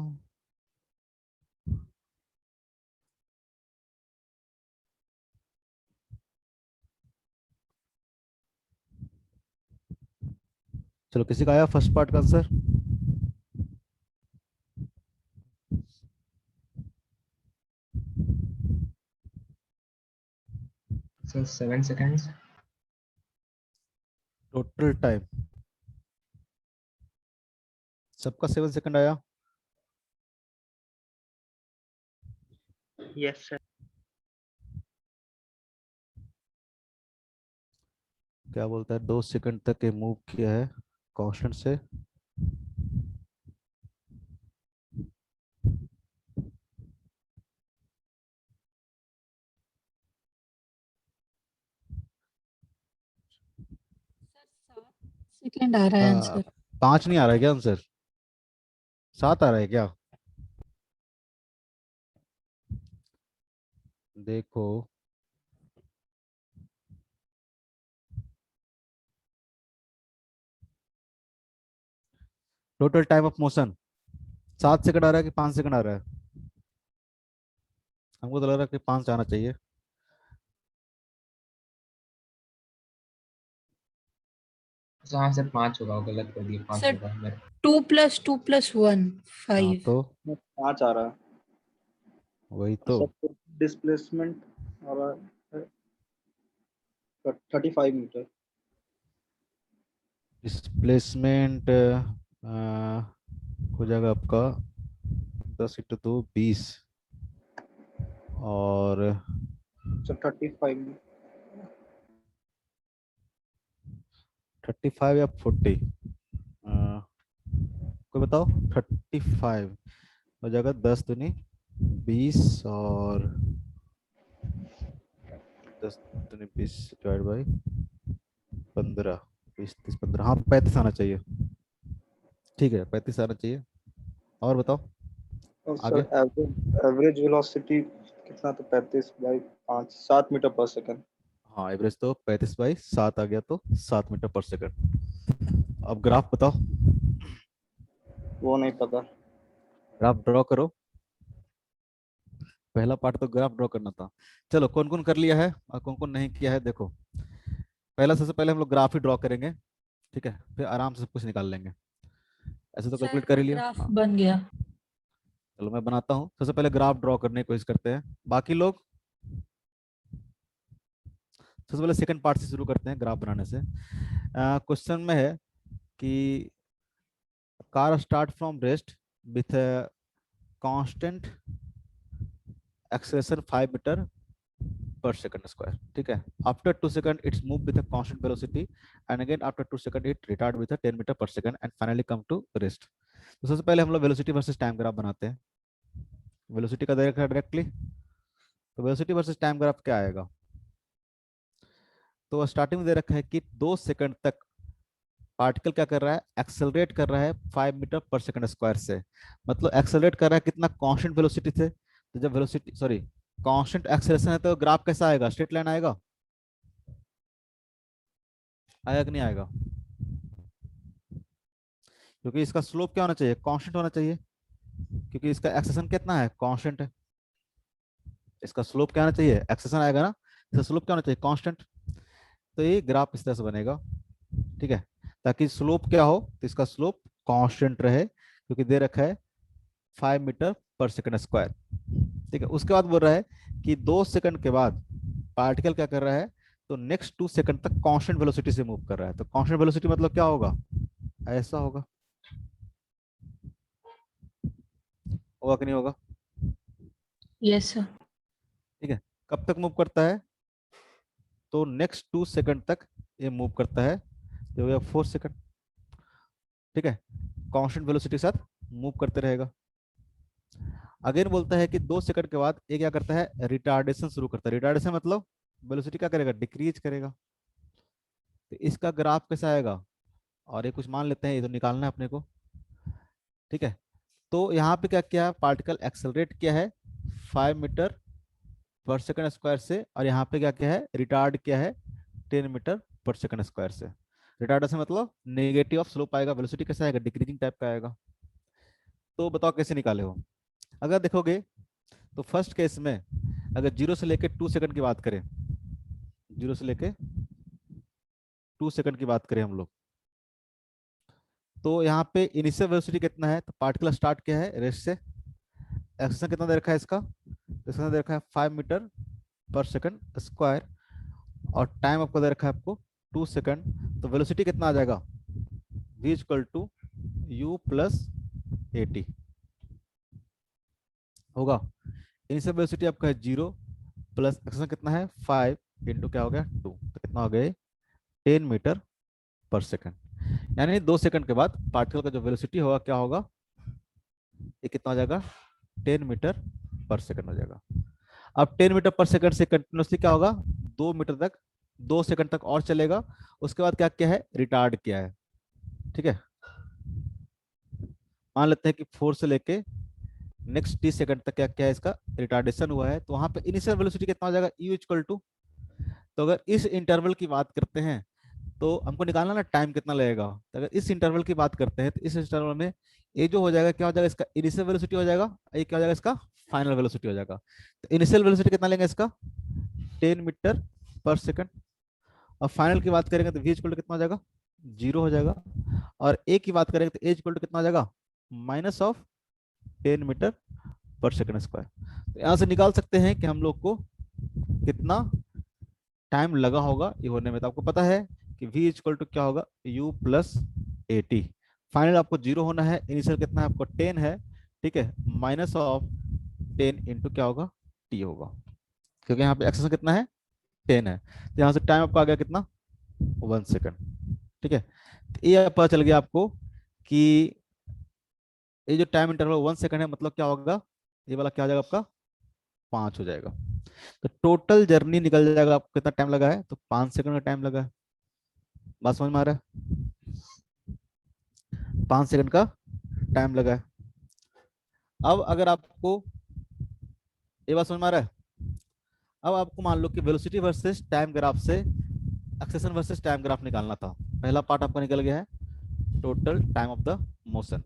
चलो किसी का आया फर्स्ट पार्ट का answer? Sir 7 seconds. Total time सबका 7 सेकंड आया। Yes sir. क्या बोलता है 2 सेकंड तक ये मूव किया है कांस्टेंट से। सेकंड आ रहा है आंसर। 5 नहीं आ रहा है क्या आंसर? 7 आ रहा है क्या? देखो total time of motion 7 second आ रहा है कि 5 सेकंड आ रहा है? हमको तो लग रहा है कि 5 आना चाहिए। हाँ सर 5 होगा, गलत कर दिया, 5 सर होगा मेरा। 2 + 2 + 1 हाँ 5। तो 5 आ रहा है। वही तो। सब डिस्प्लेसमेंट आ रहा है 35 मीटर। डिस्प्लेसमेंट हो जाएगा आपका 10 × 2 20 और सर 35 35 या 40 कोई बताओ। 35 हो जाएगा 10 दूनी 20 और 10 दूनी 20 डिवाइड बाई 15 20 30 15। हाँ 35 आना चाहिए। ठीक है 35 आना चाहिए। और बताओ और आगे। सर एवरेज वेलोसिटी कितना? तो 35/5 7 मीटर पर सेकंड। हाँ एवरेज तो 35/7 आ गया तो 7 मीटर पर सेकंड। अब ग्राफ बताओ। वो नहीं पता। ग्राफ ड्रॉ करो। पहला पार्ट तो ग्राफ ड्रॉ करना था। चलो कौन कौन कर लिया है और कौन कौन नहीं किया है देखो। पहला सबसे पहले हम लोग ग्राफ ही ड्रॉ करेंगे, ठीक है, फिर आराम से सब कुछ निकाल लेंगे। ऐसे तो कैलकुलेट कर ही लिया। ग्राफ हाँ बन गया। चलो मैं बनाता हूँ। सबसे पहले ग्राफ ड्रॉ करने की कोशिश करते हैं। बाकी लोग सबसे पहले सेकंड पार्ट से शुरू करते हैं ग्राफ बनाने से। क्वेश्चन में है कि car start from rest with constant acceleration 5 metre per second square, ठीक है। After 2 second its move with a constant velocity and again after 2 second it retard with a 10 metre per second and finally come to rest. तो सबसे पहले हम लोग velocity versus time graph बनाते हैं। Velocity का देखा डायरेक्टली, तो वेलोसिटी वर्सेस टाइम ग्राफ क्या आएगा? तो स्टार्टिंग में दे रखा है कि 2 सेकंड तक पार्टिकल क्या कर रहा है, एक्सेलरेट कर रहा है 5 मीटर पर सेकंड स्क्वायर से। मतलब एक्सेलरेट कर रहा है कितना, कांस्टेंट वेलोसिटी से। तो जब वेलोसिटी सॉरी कांस्टेंट एक्सेलरेशन है तो ग्राफ कैसा आएगा, स्ट्रेट लाइन आएगा? आएगा कि नहीं आएगा? क्योंकि इसका स्लोप क्या होना चाहिए, कांस्टेंट होना चाहिए, क्योंकि इसका एक्सेलरेशन कितना है, कांस्टेंट है। इसका स्लोप क्या होना चाहिए, एक्सेलरेशन आएगा ना, इसका स्लोप क्या होना चाहिए, कांस्टेंट। तो ये ग्राफ इस तरह से बनेगा, ठीक है। ताकि स्लोप क्या हो, तो इसका स्लोप कांस्टेंट रहे, क्योंकि दे रखा है 5 मीटर पर सेकंड स्क्वायर, ठीक है। उसके बाद बोल रहा है कि 2 सेकंड के बाद पार्टिकल क्या कर रहा है, तो नेक्स्ट 2 सेकंड तक कांस्टेंट वेलोसिटी से मूव कर रहा है। तो कांस्टेंट वेलोसिटी मतलब क्या होगा, ऐसा होगा, होगा कि नहीं होगा? Yes sir. ठीक है, कब तक मूव करता है? तो नेक्स्ट 2 सेकंड तक ये मूव करता है, ये हो गया 4 सेकंड। ठीक है, कांस्टेंट वेलोसिटी के साथ मूव करते रहेगा। अगेन बोलता है कि 2 सेकंड के बाद ये क्या करता है? रिटार्डेशन शुरू करता है। रिटार्डेशन मतलब वेलोसिटी क्या करेगा? डिक्रीज करेगा। तो इसका ग्राफ कैसा आएगा? और ये कुछ मान लेते हैं, ये तो निकालना है अपने को। ठीक है, तो यहाँ पे क्या किया? पार्टिकल एक्सेलरेट किया है 5 मीटर पर सेकंड स्क्वायर से, और यहाँ पे क्या किया है? रिटार्ड किया है 10 मीटर पर सेकंड स्क्वायर से। रिटार्डेशन मतलब नेगेटिव ऑफ स्लोप आएगा, वेलोसिटी कैसा आएगा? डिक्रीजिंग टाइप का आएगा। तो बताओ कैसे निकाले हो? अगर देखोगे तो फर्स्ट केस में अगर 0 से लेके 2 सेकंड की बात करें, 0 से लेके 2 सेकंड की बात करें हम लोग, तो यहाँ पे इनिशियल वेलोसिटी कितना है? तो पार्टिकल स्टार्ट किया है रेस्ट से। एक्सेलरेशन कितना दे रखा है इसका? एक्सेलरेशन दे रखा है 5 मीटर पर सेकंड स्क्वायर, और टाइम आपको दे रखा है आपको 2 सेकंड। तो वेलोसिटी कितना आ जाएगा? v equal to u plus AT होगा। इनिशियल वेलोसिटी आपका है 0 प्लस एक्सेलरेशन कितना है? 5 इंटू क्या हो गया? 2, तो कितना हो गया? 10 मीटर पर सेकंड। यानी 2 सेकंड के बाद पार्टिकल का जो वेलोसिटी होगा क्या होगा? ये कितना हो जाएगा? 10 मीटर पर सेकंड हो जाएगा। अब 10 मीटर पर सेकंड से कंटिन्यूसली क्या होगा? 2 मीटर तक, 2 सेकंड तक और चलेगा। उसके बाद क्या किया है? रिटार्ड किया है। ठीक है, मान लेते हैं कि 4 से लेके नेक्स्ट 30 सेकंड तक क्या क्या है? इसका रिटार्डेशन हुआ है। तो वहां पे इनिशियल वेलोसिटी कितना हो जाएगा? u इक्वल टू, तो अगर इस इंटरवल की बात करते हैं तो हमको निकालना ना टाइम कितना लगेगा। तो अगर इस इंटरवल की बात करते हैं तो इस इंटरवल में ये जो हो जाएगा क्या हो जाएगा? इसका इनिशियल वेलोसिटी हो जाएगा, ये क्या हो जाएगा? इसका फाइनल वेलोसिटी हो जाएगा। तो इनिशियल वेलोसिटी कितना लेंगे इसका? 10 मीटर पर सेकंड, और फाइनल की बात करेंगे तो v इक्वल टू कितना हो जाएगा? 0 हो जाएगा। और a की बात करेंगे तो a इक्वल टू कितना हो जाएगा? Minus of 10 metre per second square. तो यहाँ से निकाल सकते हैं कि हम लोग को कितना टाइम लगा होगा ये होने में। तो आपको पता है कि v इक्वल टू क्या होगा? u plus AT। फाइनल आपको 0 होना है, इनिशियल कितना है आपको? 10 है। ठीक है, माइनस ऑफ 10 इंटू क्या होगा? t होगा, क्योंकि यहाँ पे एक्सेलरेशन कितना है? 10 है। तो यहाँ से टाइम आपका आ गया कितना? 1 सेकंड। ठीक है, तो ये पता चल गया आपको कि ये जो टाइम इंटरवल 1 सेकंड है, मतलब क्या होगा? ये वाला क्या हो जाएगा आपका? 5 हो जाएगा। तो टोटल जर्नी निकल जाएगा आपको कितना टाइम लगा है? तो 5 सेकंड का टाइम लगा है। बात समझ में आ रहा है? 5 सेकंड का टाइम लगा है। अब अगर आपको ये बात समझ में आ रहा है, अब आपको मान लो कि वेलोसिटी वर्सेस टाइम ग्राफ से एक्सेलरेशन वर्सेस टाइम ग्राफ निकालना था। पहला पार्ट आपका निकल गया है, total time of the motion.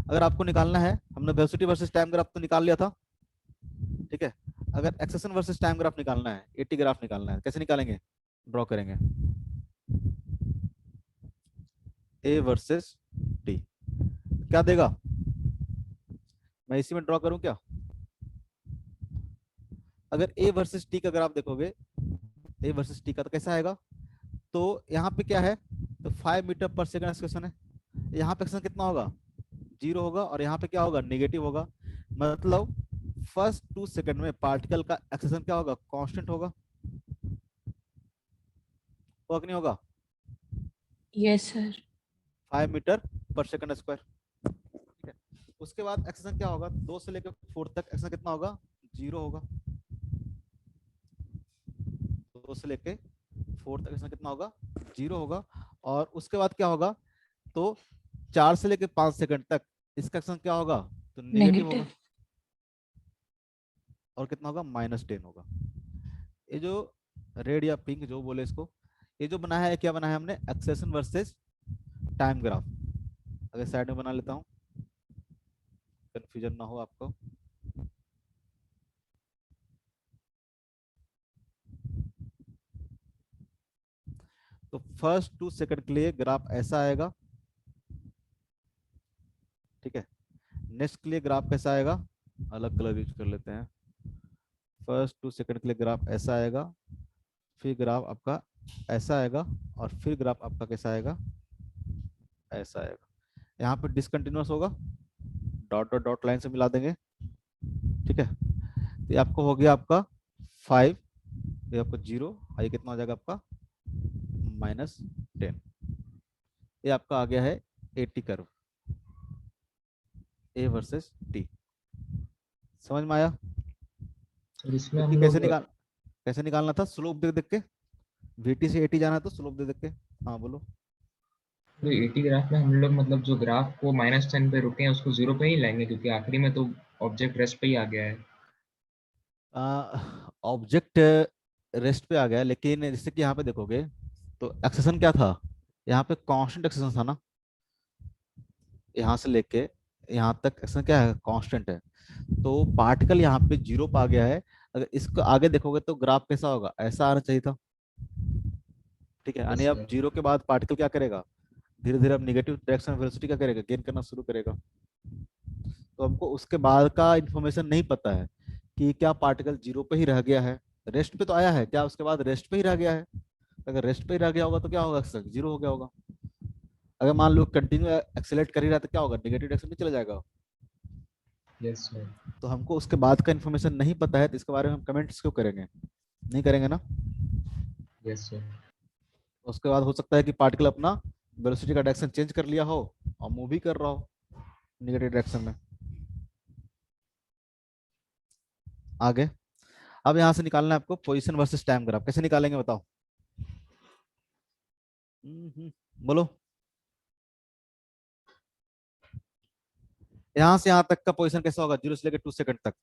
अगर आपको निकालना है, हमने वेलोसिटी वर्सेस टाइम ग्राफ तो निकाल लिया था। ठीक है, अगर एक्सेलरेशन वर्सेस टाइम ग्राफ निकालना है, AT ग्राफ निकालना है, कैसे निकालेंगे? ड्रॉ करेंगे A वर्सेस T। क्या देगा? मैं इसी में ड्रॉ करूं क्या? अगर A वर्सेस T का ग्राफ देखोगे, A वर्सेस T का, तो कैसा आएगा? तो यहाँ पे क्या है? तो 5 मीटर पर सेकंड एक्सेलरेशन है। यहाँ पे एक्सेलरेशन कितना होगा? 0 होगा, और यहाँ पे क्या होगा? नेगेटिव होगा। मतलब फर्स्ट 2 सेकंड में पार्टिकल का एक्सेलरेशन क्या होगा? कांस्टेंट होगा। होगा कि नहीं होगा? Yes sir. 5 metre per second square. ठीक है, उसके बाद एक्सेलरेशन क्या होगा? 2 से लेकर 4 तक एक्सेलरेशन कितना होगा? 0 होगा। 2 से लेके 4 तक एक्सेलरेशन कितना होगा? 0 होगा। और उसके बाद क्या होगा? तो 4 से लेके 5 सेकंड तक इसका एक्सेलरेशन क्या होगा? तो नेगेटिव होगा। नेगेटिव। और कितना होगा? -10 होगा। ये जो रेड या पिंक जो बोले इसको, ये जो बनाया है, क्या बनाया है हमने? Acceleration versus time graph. अगर साइड में बना लेता हूँ, कंफ्यूजन ना हो आपको। तो फर्स्ट 2 सेकंड के लिए ग्राफ ऐसा आएगा। ठीक है, नेक्स्ट के लिए ग्राफ कैसा आएगा? अलग कलर यूज कर लेते हैं। फर्स्ट 2 सेकंड के लिए ग्राफ ऐसा आएगा, फिर ग्राफ आपका ऐसा आएगा, और फिर ग्राफ आपका कैसा आएगा? ऐसा आएगा। यहाँ पे डिसकंटिन्यूअस होगा, डॉट डॉट डॉट लाइन से मिला देंगे। ठीक है, तो ये आपको हो गया आपका 5, ये आपका 0, ये कितना हो जाएगा आपका -10। ये आपका आ गया है 80 कर्व, ए वर्सेस टी। समझ में आया? सर इसमें क्योंकि हम लोग कैसे निकालना था? स्लोप देख देख के, VT से AT जाना है तो स्लोप देख देख के। हाँ बोलो। तो 80 ग्राफ में हम लोग मतलब जो ग्राफ को -10 पे रुके हैं उसको 0 पे ही लाएंगे, क्योंकि आखिरी में तो ऑब्जेक्ट रेस्ट पे ही आ गया है। ऑब्जेक्ट रेस्ट पे आ गया, लेकिन जैसे कि यहाँ पे देखोगे तो एक्सेशन क्या था? यहाँ पे कांस्टेंट एक्सेशन था ना, यहाँ से लेके यहाँ तक एक्सेशन क्या है? कांस्टेंट है। तो पार्टिकल यहाँ पे 0 पे आ गया है। अगर इसको आगे देखोगे तो ग्राफ कैसा होगा? ऐसा आना चाहिए था। ठीक है, यानी Yes, अब sir. 0 के बाद पार्टिकल क्या करेगा? धीरे धीरे अब निगेटिव डायरेक्शन वेलोसिटी क्या करेगा? गेन करना शुरू करेगा। तो हमको उसके बाद का इंफॉर्मेशन नहीं पता है कि क्या पार्टिकल 0 पे ही रह गया है, रेस्ट पे तो आया है, क्या उसके बाद रेस्ट पे ही रह गया है? अगर रेस्ट पे ही रह गया होगा तो क्या होगा? 0 हो गया होगा। अगर मान लो कंटिन्यू एक्सेलरेट कर ही रहा है तो क्या होगा? नेगेटिव डायरेक्शन में चला जाएगा। Yes, sir. तो हमको उसके बाद का इन्फॉर्मेशन नहीं पता है, तो इसके बारे में हम कमेंट्स क्यों करेंगे? नहीं करेंगे ना। Yes, sir. उसके बाद हो सकता है कि पार्टिकल अपना वेलोसिटी का डायरेक्शन चेंज कर लिया हो और मूव भी कर रहा हो नेगेटिव डायरेक्शन में। आगे अब यहां से निकालना है आपको पोजीशन वर्सेस टाइम ग्राफ। कैसे निकालेंगे बताओ? बोलो। यहां से यहां तक का पोजीशन कैसा होगा? 0 से लेकर 2 सेकंड तक।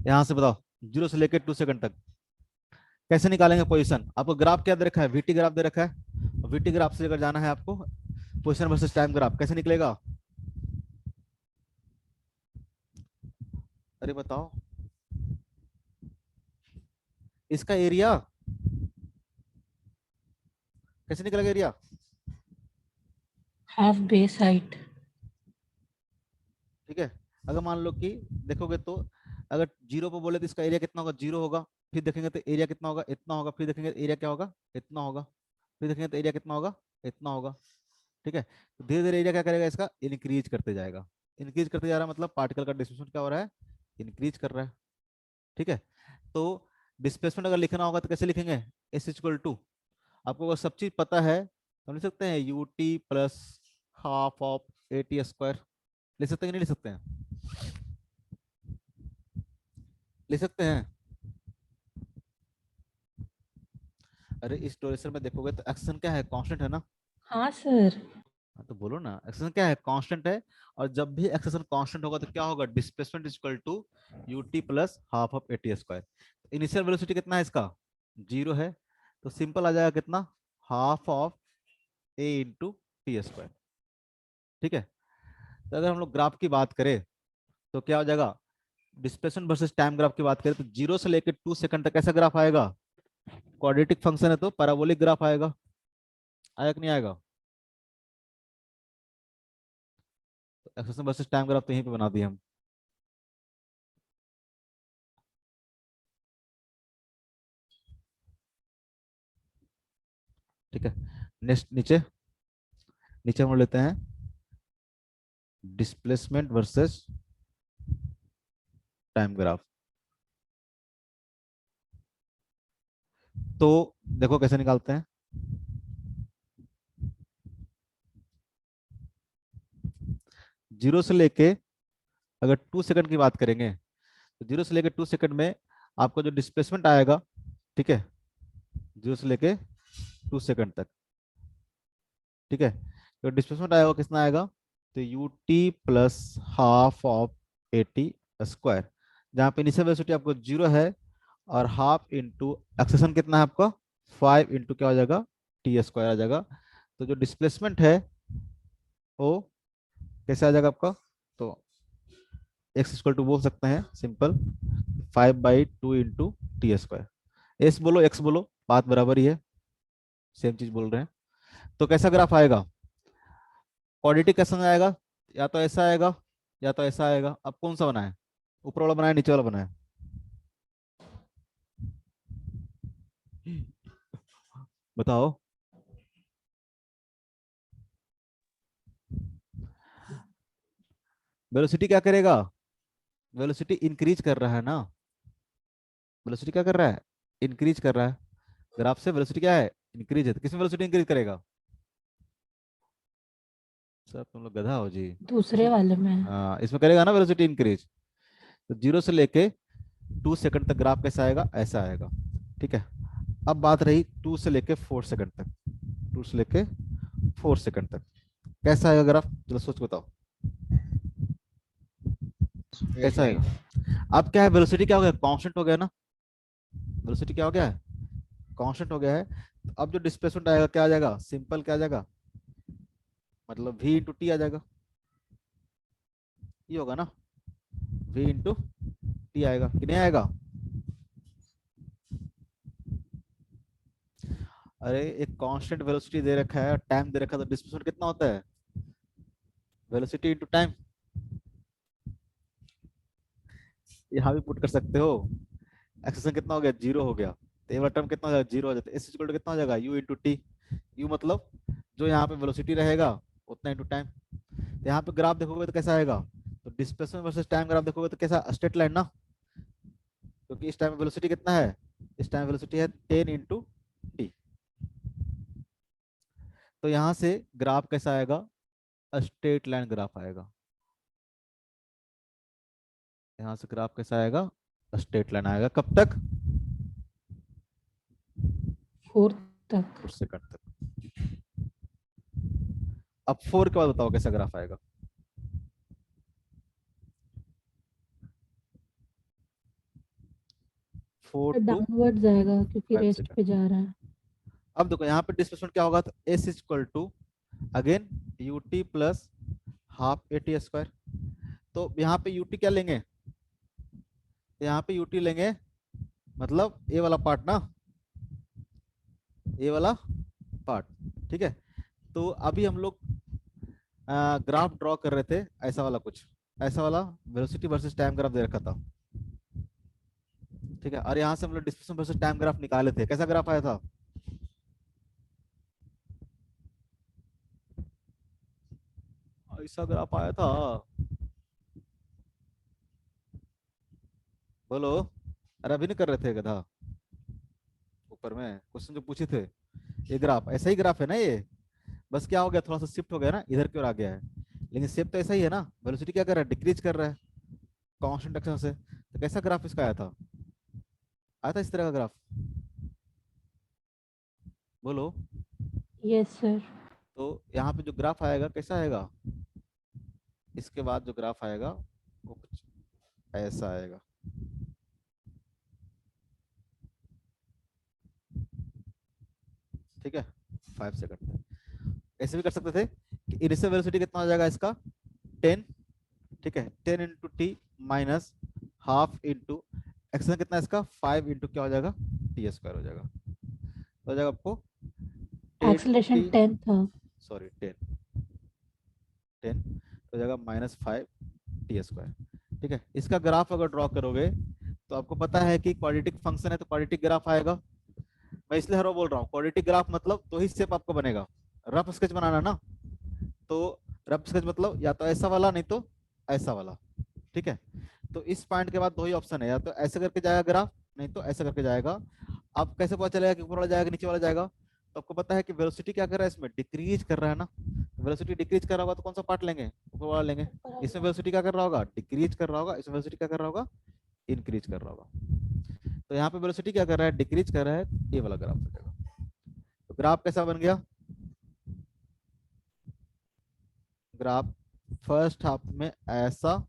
यहां से बताओ 0 से लेकर 2 सेकंड तक कैसे निकालेंगे पोजीशन? आपको ग्राफ क्या दे रखा है? VT ग्राफ दे रखा है। VT ग्राफ से लेकर जाना है आपको पोजीशन वर्सेस टाइम ग्राफ। कैसे निकलेगा? अरे बताओ। इसका एरिया कैसे निकलेगा? Area half base height. ठीक है। अगर मान लो कि देखोगे तो अगर 0 पे बोले तो इसका एरिया कितना होगा? 0 होगा। फिर देखेंगे तो एरिया कितना होगा? इतना होगा। फिर देखेंगे एरिया क्या होगा? इतना होगा। फिर देखेंगे तो एरिया कितना होगा? इतना होगा। ठीक है। तो धीरे धीरे एरिया क्या करेगा? इसका इंक्रीज करते जाएगा। इंक्रीज करते जा रहा है मतलब पार्टिकल का डिस्प्लेसमेंट क्या हो रहा है? इंक्रीज कर रहा है। ठीक है। तो डिस्प्लेसमेंट अगर लिखना होगा तो कैसे लिखेंगे? एस इक्वल टू, आपको अगर सब चीज पता है तो लिख सकते हैं UT plus half of AT square. लिख सकते हैं कि नहीं लिख सकते हैं? लिख सकते हैं। अरे इस डोरेशन में देखोगे तो एक्शन क्या है? कांस्टेंट है ना। हाँ सर। हाँ, तो बोलो ना, एक्सेशन क्या है? कांस्टेंट है। और जब भी एक्सेशन कांस्टेंट होगा तो क्या होगा? Displacement is equal to UT plus half of AT square. Initial velocity कितना है इसका? 0 है। तो सिंपल आ जाएगा कितना? Half of A into T square. ठीक है। तो अगर हम लोग ग्राफ की बात करें तो क्या हो जाएगा? डिस्प्लेसमेंट वर्सेस टाइम ग्राफ की बात करें तो 0 से लेकर 2 सेकंड तक कैसा ग्राफ आएगा? क्वाड्रेटिक फंक्शन है तो पैराबोलिक ग्राफ आएगा। आएगा कि नहीं आएगा? एक्सेशन वर्सेस टाइम ग्राफ तो यहीं पे बना दिए हम। ठीक है। नेक्स्ट नीचे नीचे हम लेते हैं डिस्प्लेसमेंट वर्सेस टाइम ग्राफ। तो देखो कैसे निकालते हैं। जीरो से लेके अगर 2 सेकंड की बात करेंगे तो 0 से लेके 2 सेकंड में आपको जो डिस्प्लेसमेंट आएगा, ठीक है, 0 से लेके 2 सेकंड तक, ठीक है, तो डिस्प्लेसमेंट आएगा कितना आएगा? तो UT plus half of AT square, जहाँ पे इनिशियल वेलोसिटी आपको 0 है और हाफ इंटू एक्सेशन कितना है आपका? 5 इंटू क्या हो जाएगा? T स्क्वायर आ जाएगा। तो जो डिस्प्लेसमेंट है वो कैसे आ जाएगा आपका? तो x इक्वल टू बोल सकते हैं simple 5/2 into T square. S बोलो x बोलो, बात बराबर ही है, सेम चीज बोल रहे हैं। तो कैसा ग्राफ आएगा? क्वाड्रेटिक कैसा आएगा? या तो ऐसा आएगा या तो ऐसा आएगा। अब कौन सा बनाए? ऊपर वाला बनाए नीचे वाला बनाए? बताओ। वेलोसिटी क्या करेगा, वेलोसिटी इंक्रीज कर रहा है ना, वेलोसिटी क्या कर रहा है, इंक्रीज कर रहा है। ग्राफ से वेलोसिटी क्या है, इंक्रीज है, तो किसमें वेलोसिटी इंक्रीज करेगा, सर तुम लोग गधा हो जी, दूसरे वाले में। हाँ इसमें करेगा ना वेलोसिटी इंक्रीज। तो 0 से लेके 2 सेकंड तक ग्राफ कैसा आएगा, ऐसा आएगा। ठीक है, अब बात रही 2 से लेके 4 सेकंड तक, 2 से लेके 4 सेकंड तक कैसा आएगा ग्राफ, चलो सोच के बताओ कैसा आएगा। अब क्या है, वेलोसिटी क्या हो गया, कांस्टेंट हो गया ना, वेलोसिटी क्या हो गया है, कांस्टेंट हो गया है। तो अब जो डिस्प्लेसमेंट आएगा क्या आ जाएगा, सिंपल क्या आ जाएगा, मतलब v इंटू टी आ जाएगा, ये होगा ना, v इंटू टी आएगा कि नहीं आएगा। अरे एक कांस्टेंट वेलोसिटी दे रखा है, टाइम दे रखा है, तो डिस्प्लेसमेंट कितना होता है, वेलोसिटी इंटू टाइम। यहाँ भी पुट कर सकते हो, एक्सेशन कितना हो गया, 0 हो गया, तो ये वाला टर्म कितना हो जाएगा, 0 हो जाता है। इस इक्वल टू कितना हो जाएगा, u इंटू टी, u मतलब जो यहाँ पे वेलोसिटी रहेगा उतना इंटू टाइम। तो यहाँ पे ग्राफ देखोगे तो कैसा आएगा, तो डिस्प्लेसमेंट वर्सेस टाइम ग्राफ देखोगे तो कैसा, स्ट्रेट लाइन ना, क्योंकि इस टाइम वेलोसिटी कितना है, इस टाइम वेलोसिटी है 10 इंटू टी। तो यहाँ से ग्राफ कैसा आएगा, स्ट्रेट लाइन ग्राफ आएगा, यहाँ से ग्राफ कैसा आएगा, स्ट्रेट लाइन आएगा, कब तक, 4 तक। 4 सेकंड तक। अब 4 के बाद बताओ कैसा ग्राफ आएगा, फोर टू डाउनवर्ड जाएगा क्योंकि 5 रेस्ट सेकंड। पे जा रहा है। अब देखो यहाँ पे डिस्प्लेसमेंट क्या होगा, तो s equal to again ut plus half at square. तो यहाँ पे ut क्या लेंगे, तो यहाँ पे ut लेंगे मतलब ए वाला पार्ट ना, ए वाला पार्ट। ठीक है, तो अभी हम लोग ग्राफ ड्रॉ कर रहे थे, ऐसा वाला कुछ, ऐसा वाला वेलोसिटी वर्सेस टाइम ग्राफ दे रखा था। ठीक है, और यहाँ से हम लोग डिस्प्लेसमेंट वर्सेस टाइम ग्राफ निकाले थे, कैसा ग्राफ आया था, ऐसा ग्राफ आया था, बोलो। अरे अभी नहीं कर रहे थे गधा, ऊपर में क्वेश्चन जो पूछे थे, ये ग्राफ ऐसा ही ग्राफ है ना ये, बस क्या हो गया, थोड़ा सा शिफ्ट हो गया ना, इधर की ओर आ गया है, लेकिन शेप तो ऐसा ही है ना, वेलोसिटी क्या कर रहा है, डिक्रीज कर रहा है कांस्टेंट एक्शन से। तो कैसा ग्राफ इसका आया था, आया था इस तरह का ग्राफ, बोलो। Yes sir. तो यहाँ पे जो ग्राफ आएगा कैसा आएगा, इसके बाद जो ग्राफ आएगा वो कुछ ऐसा आएगा। ठीक है, 5 सेकंड। ऐसे भी कर सकते थे कि इनिशियल वेलोसिटी कितना हो जाएगा इसका, 10। ठीक है, 10 into T minus half into action कितना है इसका, 5 इंटू क्या हो जाएगा, टी स्क्वायर हो जाएगा, तो हो जाएगा आपको एक्सेलरेशन 10 था। सॉरी 10 तो हो जाएगा -5 टी स्क्वायर। ठीक है, इसका ग्राफ अगर ड्रॉ करोगे तो आपको पता है कि क्वाड्रेटिक फंक्शन है तो क्वाड्रेटिक ग्राफ आएगा। मैं इसलिए हर बार बोल रहा हूँ क्वाड्रेटिक ग्राफ मतलब दो ही शेप आपको बनेगा, रफ स्केच बनाना ना, तो रफ स्केच मतलब या तो ऐसा वाला नहीं तो ऐसा वाला। ठीक है, तो इस पॉइंट के बाद दो ही ऑप्शन है, या तो ऐसे करके जाएगा ग्राफ, नहीं तो ऐसा करके जाएगा। अब कैसे पता चलेगा कि ऊपर वाला जाएगा नीचे वाला जाएगा, तो आपको पता है कि वेलोसिटी क्या कर रहा है, इसमें डिक्रीज कर रहा है ना, वेलोसिटी डिक्रीज कर रहा होगा तो कौन सा पार्ट लेंगे, ऊपर वाला लेंगे। इसमें वेलोसिटी क्या कर रहा होगा, डिक्रीज कर रहा होगा, इसमें वेलोसिटी क्या कर रहा होगा, इंक्रीज कर रहा होगा। तो यहाँ पे वेलोसिटी क्या कर रहा है, डिक्रीज कर रहा है, ये वाला ग्राफ हो जाएगा। तो ग्राफ कैसा बन गया, ग्राफ फर्स्ट हाफ में ऐसा,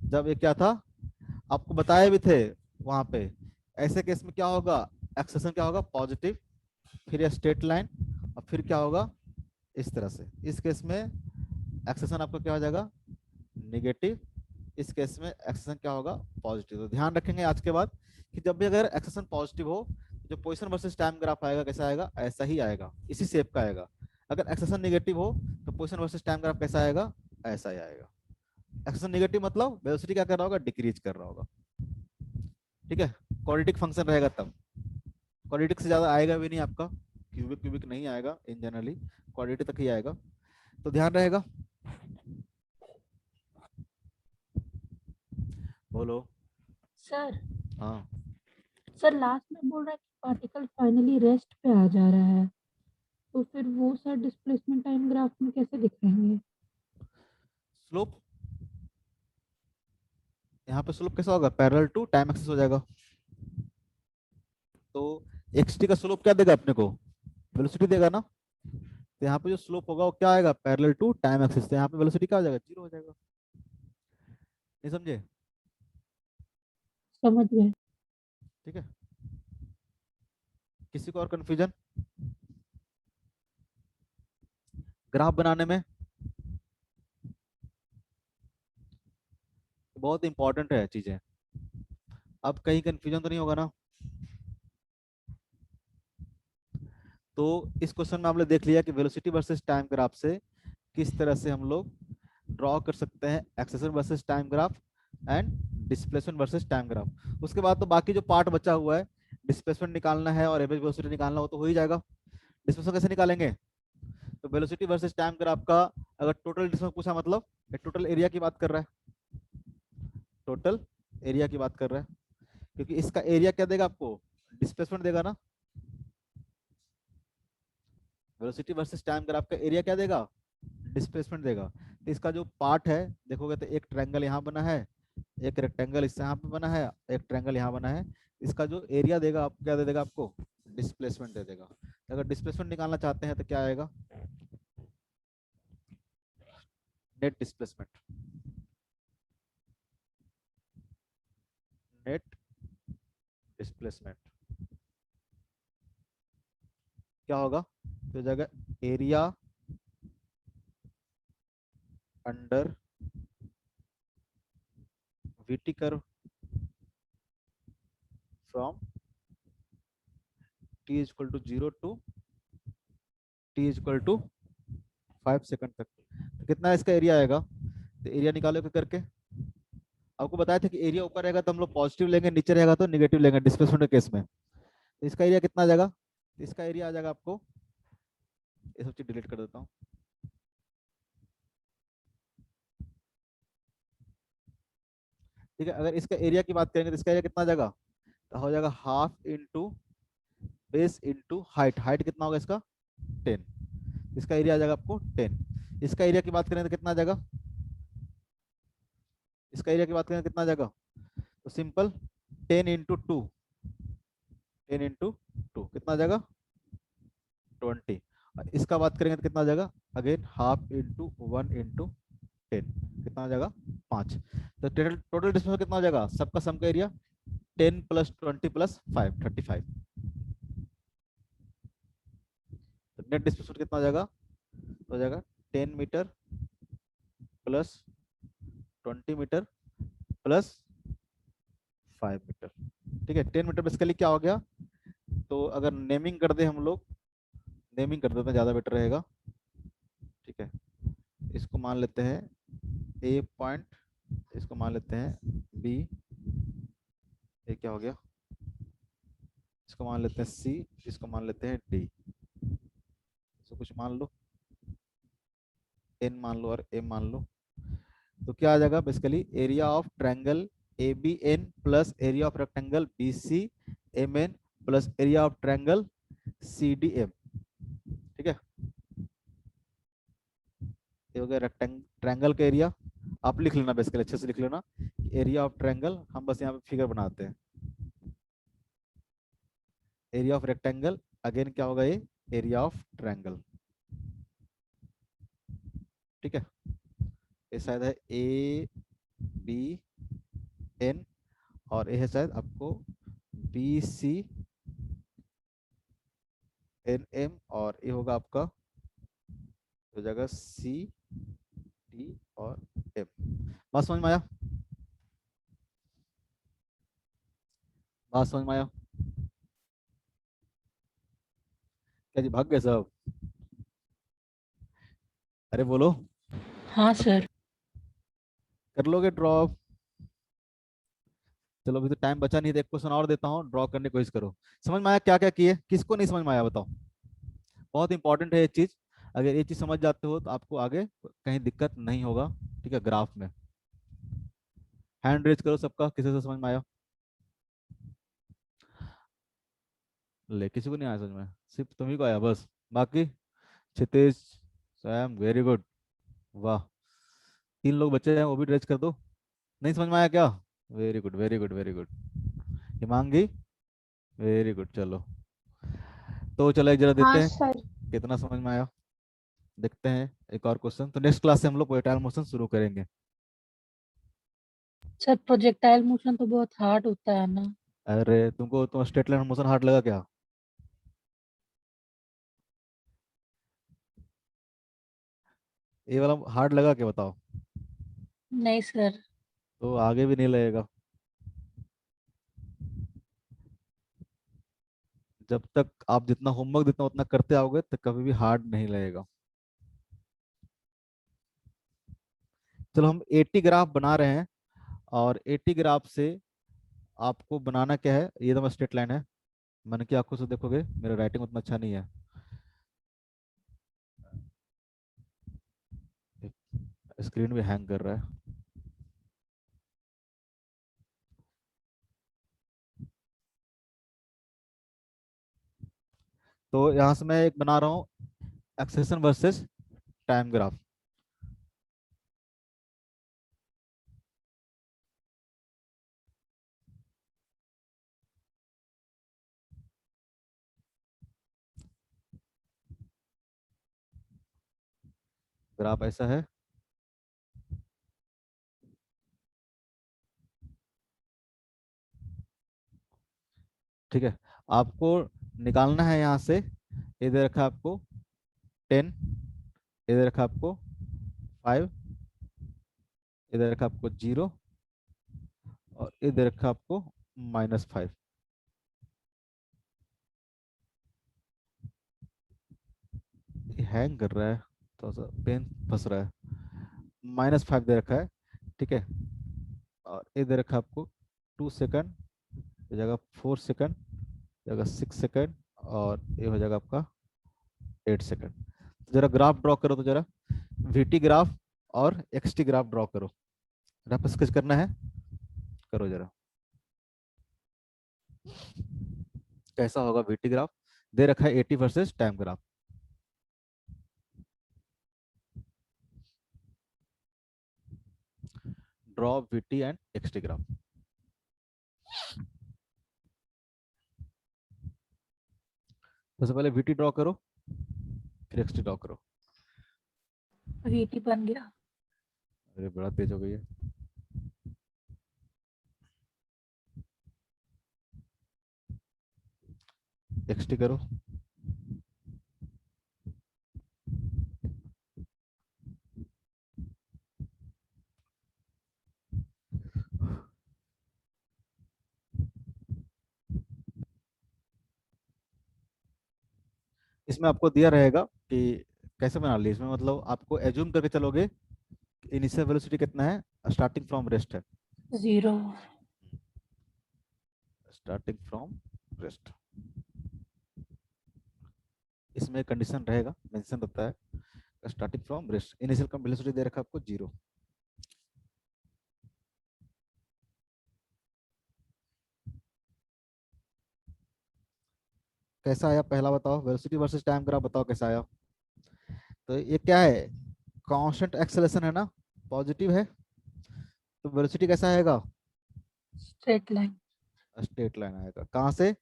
जब ये क्या था आपको बताए भी थे वहां पे, ऐसे केस में क्या होगा, एक्सेशन क्या होगा, पॉजिटिव, फिर ये स्ट्रेट लाइन, और फिर क्या होगा इस तरह से। इस केस में एक्सेशन आपका क्या हो जाएगा, नेगेटिव, इस केस में एक्सेशन क्या होगा, पॉजिटिव। तो ध्यान रखेंगे आज के बाद कि जब भी अगर एक्सेशन पॉजिटिव हो, जो पोजीशन वर्सेस टाइम ग्राफ आएगा कैसा आएगा, ऐसा ही आएगा, इसी शेप का आएगा। अगर एक्सेशन नेगेटिव हो तो पोजीशन वर्सेस टाइम ग्राफ कैसा आएगा, ऐसा ही आएगा। एक्सेशन नेगेटिव मतलब वेलोसिटी क्या कर रहा होगा, डिक्रीज कर रहा होगा। ठीक है, क्वाड्रेटिक फंक्शन रहेगा तब, क्वाड्रेटिक से ज्यादा आएगा भी नहीं आपका, क्यूबिक क्यूबिक नहीं आएगा, इन जनरली क्वाड्रेटिक तक ही आएगा, तो ध्यान रहेगा। बोलो। सर हाँ, सर लास्ट में बोल रहा है कि पार्टिकल फाइनली रेस्ट पे आ जा रहा है, तो फिर वो सर डिस्प्लेसमेंट टाइम ग्राफ में कैसे दिखाएंगे? स्लोप, यहाँ पे स्लोप कैसा होगा, पैरेलल टू टाइम एक्सिस हो जाएगा। तो एक्स टी का स्लोप क्या देगा अपने को, वेलोसिटी देगा ना। तो यहाँ पे जो स्लोप होगा वो क्या आएगा, पैरेलल टू टाइम एक्सिस। तो यहाँ पे वेलोसिटी क्या हो जाएगा, जीरो हो जाएगा। नहीं समझे? समझ गए। ठीक है, किसी को और कंफ्यूजन ग्राफ बनाने में? बहुत इंपॉर्टेंट है चीजें। अब कहीं कंफ्यूजन तो नहीं होगा ना? तो इस क्वेश्चन में आपने देख लिया कि वेलोसिटी वर्सेस टाइम ग्राफ से किस तरह से हम लोग ड्रॉ कर सकते हैं acceleration versus time graph and displacement versus time graph. उसके बाद तो बाकी जो पार्ट बचा हुआ है, डिस्प्लेसमेंट निकालना है और एवरेज वेलोसिटी निकालना हो तो हो ही जाएगा। डिस्प्लेसमेंट कैसे निकालेंगे, तो वेलोसिटी वर्सेस टाइम ग्राफ का अगर टोटल डिस्टेंस पूछा, मतलब टोटल एरिया की बात कर रहा है, टोटल एरिया की बात कर रहा है, क्योंकि इसका एरिया क्या देगा आपको, डिस्प्लेसमेंट देगा ना। वेलोसिटी वर्सेस टाइम ग्राफ का एरिया क्या देगा, डिस्प्लेसमेंट देगा। तो इसका जो पार्ट है देखोगे तो एक ट्रायंगल यहाँ बना है, एक रेक्टेंगल इससे यहाँ पे बना है, एक ट्रायंगल यहाँ बना है। इसका जो एरिया देगा आपको क्या दे देगा, आपको डिस्प्लेसमेंट दे देगा। अगर डिस्प्लेसमेंट निकालना चाहते हैं तो क्या आएगा, नेट डिस्प्लेसमेंट, नेट डिस्प्लेसमेंट क्या होगा, तो जाएगा area under VT curve from t equal to 0 to t equal to 5 second तक। तो कितना इसका एरिया आएगा, तो एरिया निकालो करके। आपको बताया था कि एरिया ऊपर रहेगा तो हम लोग पॉजिटिव लेंगे, नीचे रहेगा तो निगेटिव लेंगे डिस्प्लेसमेंट के केस में। तो इसका एरिया कितना आ जाएगा, इसका एरिया आ जाएगा आपको, ये सब चीज डिलीट कर देता हूँ। ठीक है, अगर इसका एरिया की बात करेंगे तो इसका एरिया कितना आ जाएगा, तो हो जाएगा half into base into height. Height कितना होगा इसका 10, इसका एरिया आ जाएगा आपको 10। इसका एरिया की बात करें तो कितना आ जाएगा, इसका एरिया की बात करें तो कितना आ जाएगा, तो simple 10 into two, 10 into two कितना आ जाएगा 20। इसका बात करेंगे तो कितना आ जाएगा, अगेन हाफ इंटू 1 इंटू 10 कितना आ जाएगा 5। तो टोटल डिस्टेंस कितना हो जाएगा, सबका सम का एरिया 10 प्लस 20 प्लस 5 35। तो नेट डिस्प्लेसमेंट कितना हो जाएगा, तो हो जाएगा 10 metre plus 20 metre plus 5 metre. ठीक है, 10 मीटर बेसिकली क्या हो गया, तो अगर नेमिंग कर दे हम लोग, नेमिंग कर देते हैं ज़्यादा बेटर रहेगा। ठीक है, इसको मान लेते हैं ए पॉइंट, इसको मान लेते हैं बी, ये क्या हो गया, इसको मान लेते हैं सी, इसको मान लेते हैं डी। इसको कुछ मान लो, एन मान लो और एम मान लो। तो क्या आ जाएगा basically, area of triangle A B N plus area of rectangle B C M N plus area of triangle C D M. ठीक है, ये हो गया ट्रायंगल का एरिया। आप लिख लेना बेसिकली, अच्छे से लिख लेना, एरिया ऑफ ट्रायंगल, हम बस यहाँ पे फिगर बनाते हैं। एरिया ऑफ रेक्टेंगल अगेन क्या होगा, ये एरिया ऑफ ट्रायंगल। ठीक है, ये शायद है ए बी एन और ये है शायद आपको बी सी एन एम और ये होगा आपका हो जाएगा सी डी और एम। बात समझ में आया, बात समझ में आया? क्या जी भाग गए सब, अरे बोलो, हाँ सर। कर लोगे ड्रॉप? चलो अभी तो टाइम बचा नहीं, तो एक क्वेश्चन और देता हूँ, ड्रॉ करने की कोशिश करो। समझ में आया क्या क्या किए, किसको नहीं समझ में आया बताओ? बहुत इंपॉर्टेंट है ये चीज, अगर ये चीज समझ जाते हो तो आपको आगे कहीं दिक्कत नहीं होगा। ठीक है, ग्राफ में हैंड रेज करो सबका, किसी से समझ में आया? ले किसी को नहीं आया समझ में, सिर्फ तुम्ही को आया बस? बाकी क्षितिज, सैम, वेरी गुड, वाह। 3 लोग बचे हैं, वो भी रेज कर दो। नहीं समझ में आया क्या? Very good very good very good. Himangi, very good. चलो तो चलो एक जरा देते हाँ हैं सर। कितना समझ में आया। देखते हैं एक और क्वेश्चन, तो नेक्स्ट क्लास से हम लोग प्रोजेक्टाइल मोशन शुरू करेंगे। सर प्रोजेक्टाइल मोशन तो बहुत हार्ड होता है ना। अरे तुम स्ट्रेट लाइन मोशन हार्ड लगा क्या? ये वाला हार्ड लगा क्या बताओ? नहीं सर। तो आगे भी नहीं लगेगा जब तक आप जितना होमवर्क जितना उतना करते आओगे, तो कभी भी हार्ड नहीं लगेगा। चलो हम 80 ग्राफ बना रहे हैं, और 80 ग्राफ से आपको बनाना क्या है, ये तो स्ट्रेट लाइन है, मन की आंखों से देखोगे, मेरा राइटिंग उतना अच्छा नहीं है, स्क्रीन भी हैंग कर रहा है। तो यहाँ से मैं एक बना रहा हूँ acceleration versus time graph. Graph ऐसा है, ठीक है। आपको निकालना है यहाँ से, इधर रखा आपको 10, इधर रखा आपको 5, इधर रखा आपको 0, और इधर रखा आपको -5। ये हैंग कर रहा है, थोड़ा सा पेन फंस रहा है। -5 दे रखा है, ठीक है। और इधर रखा आपको 2 सेकंड, ये जगह 4 सेकंड, जगह 6 सेकंड, और ये हो जाएगा आपका 8 सेकंड। तो जरा ग्राफ ड्रॉ करो, तो जरा वीटी ग्राफ और एक्सटी ग्राफ ड्रॉ करो। रफ स्केच करना है, करो जरा। कैसा होगा वीटी ग्राफ? दे रखा है 80 versus time graph. Draw VT and XT graph. सबसे पहले वीटी ड्रॉ करो, फिर एक्सटी ड्रॉ करो। वीटी बन गया। अरे बड़ा तेज हो गई है। एक्सटी करो। इसमें आपको दिया रहेगा कि कैसे बना ली, इसमें मतलब आपको एज्यूम करके चलोगे इनिशियल वेलोसिटी कितना है, स्टार्टिंग फ्रॉम रेस्ट है। 0। स्टार्टिंग फ्रॉम रेस्ट, इसमें कंडीशन रहेगा, मेंशन रहता है starting from rest. Initial velocity दे रखा आपको 0। कैसा आया पहला बताओ, वेलोसिटी वर्सेस टाइम ग्राफ बताओ कैसा आया। तो ये क्या है, कांस्टेंट एक्सेलरेशन है ना, पॉजिटिव है, तो वेलोसिटी कैसा आएगा? Straight line. स्ट्रेट लाइन आएगा। कहाँ से?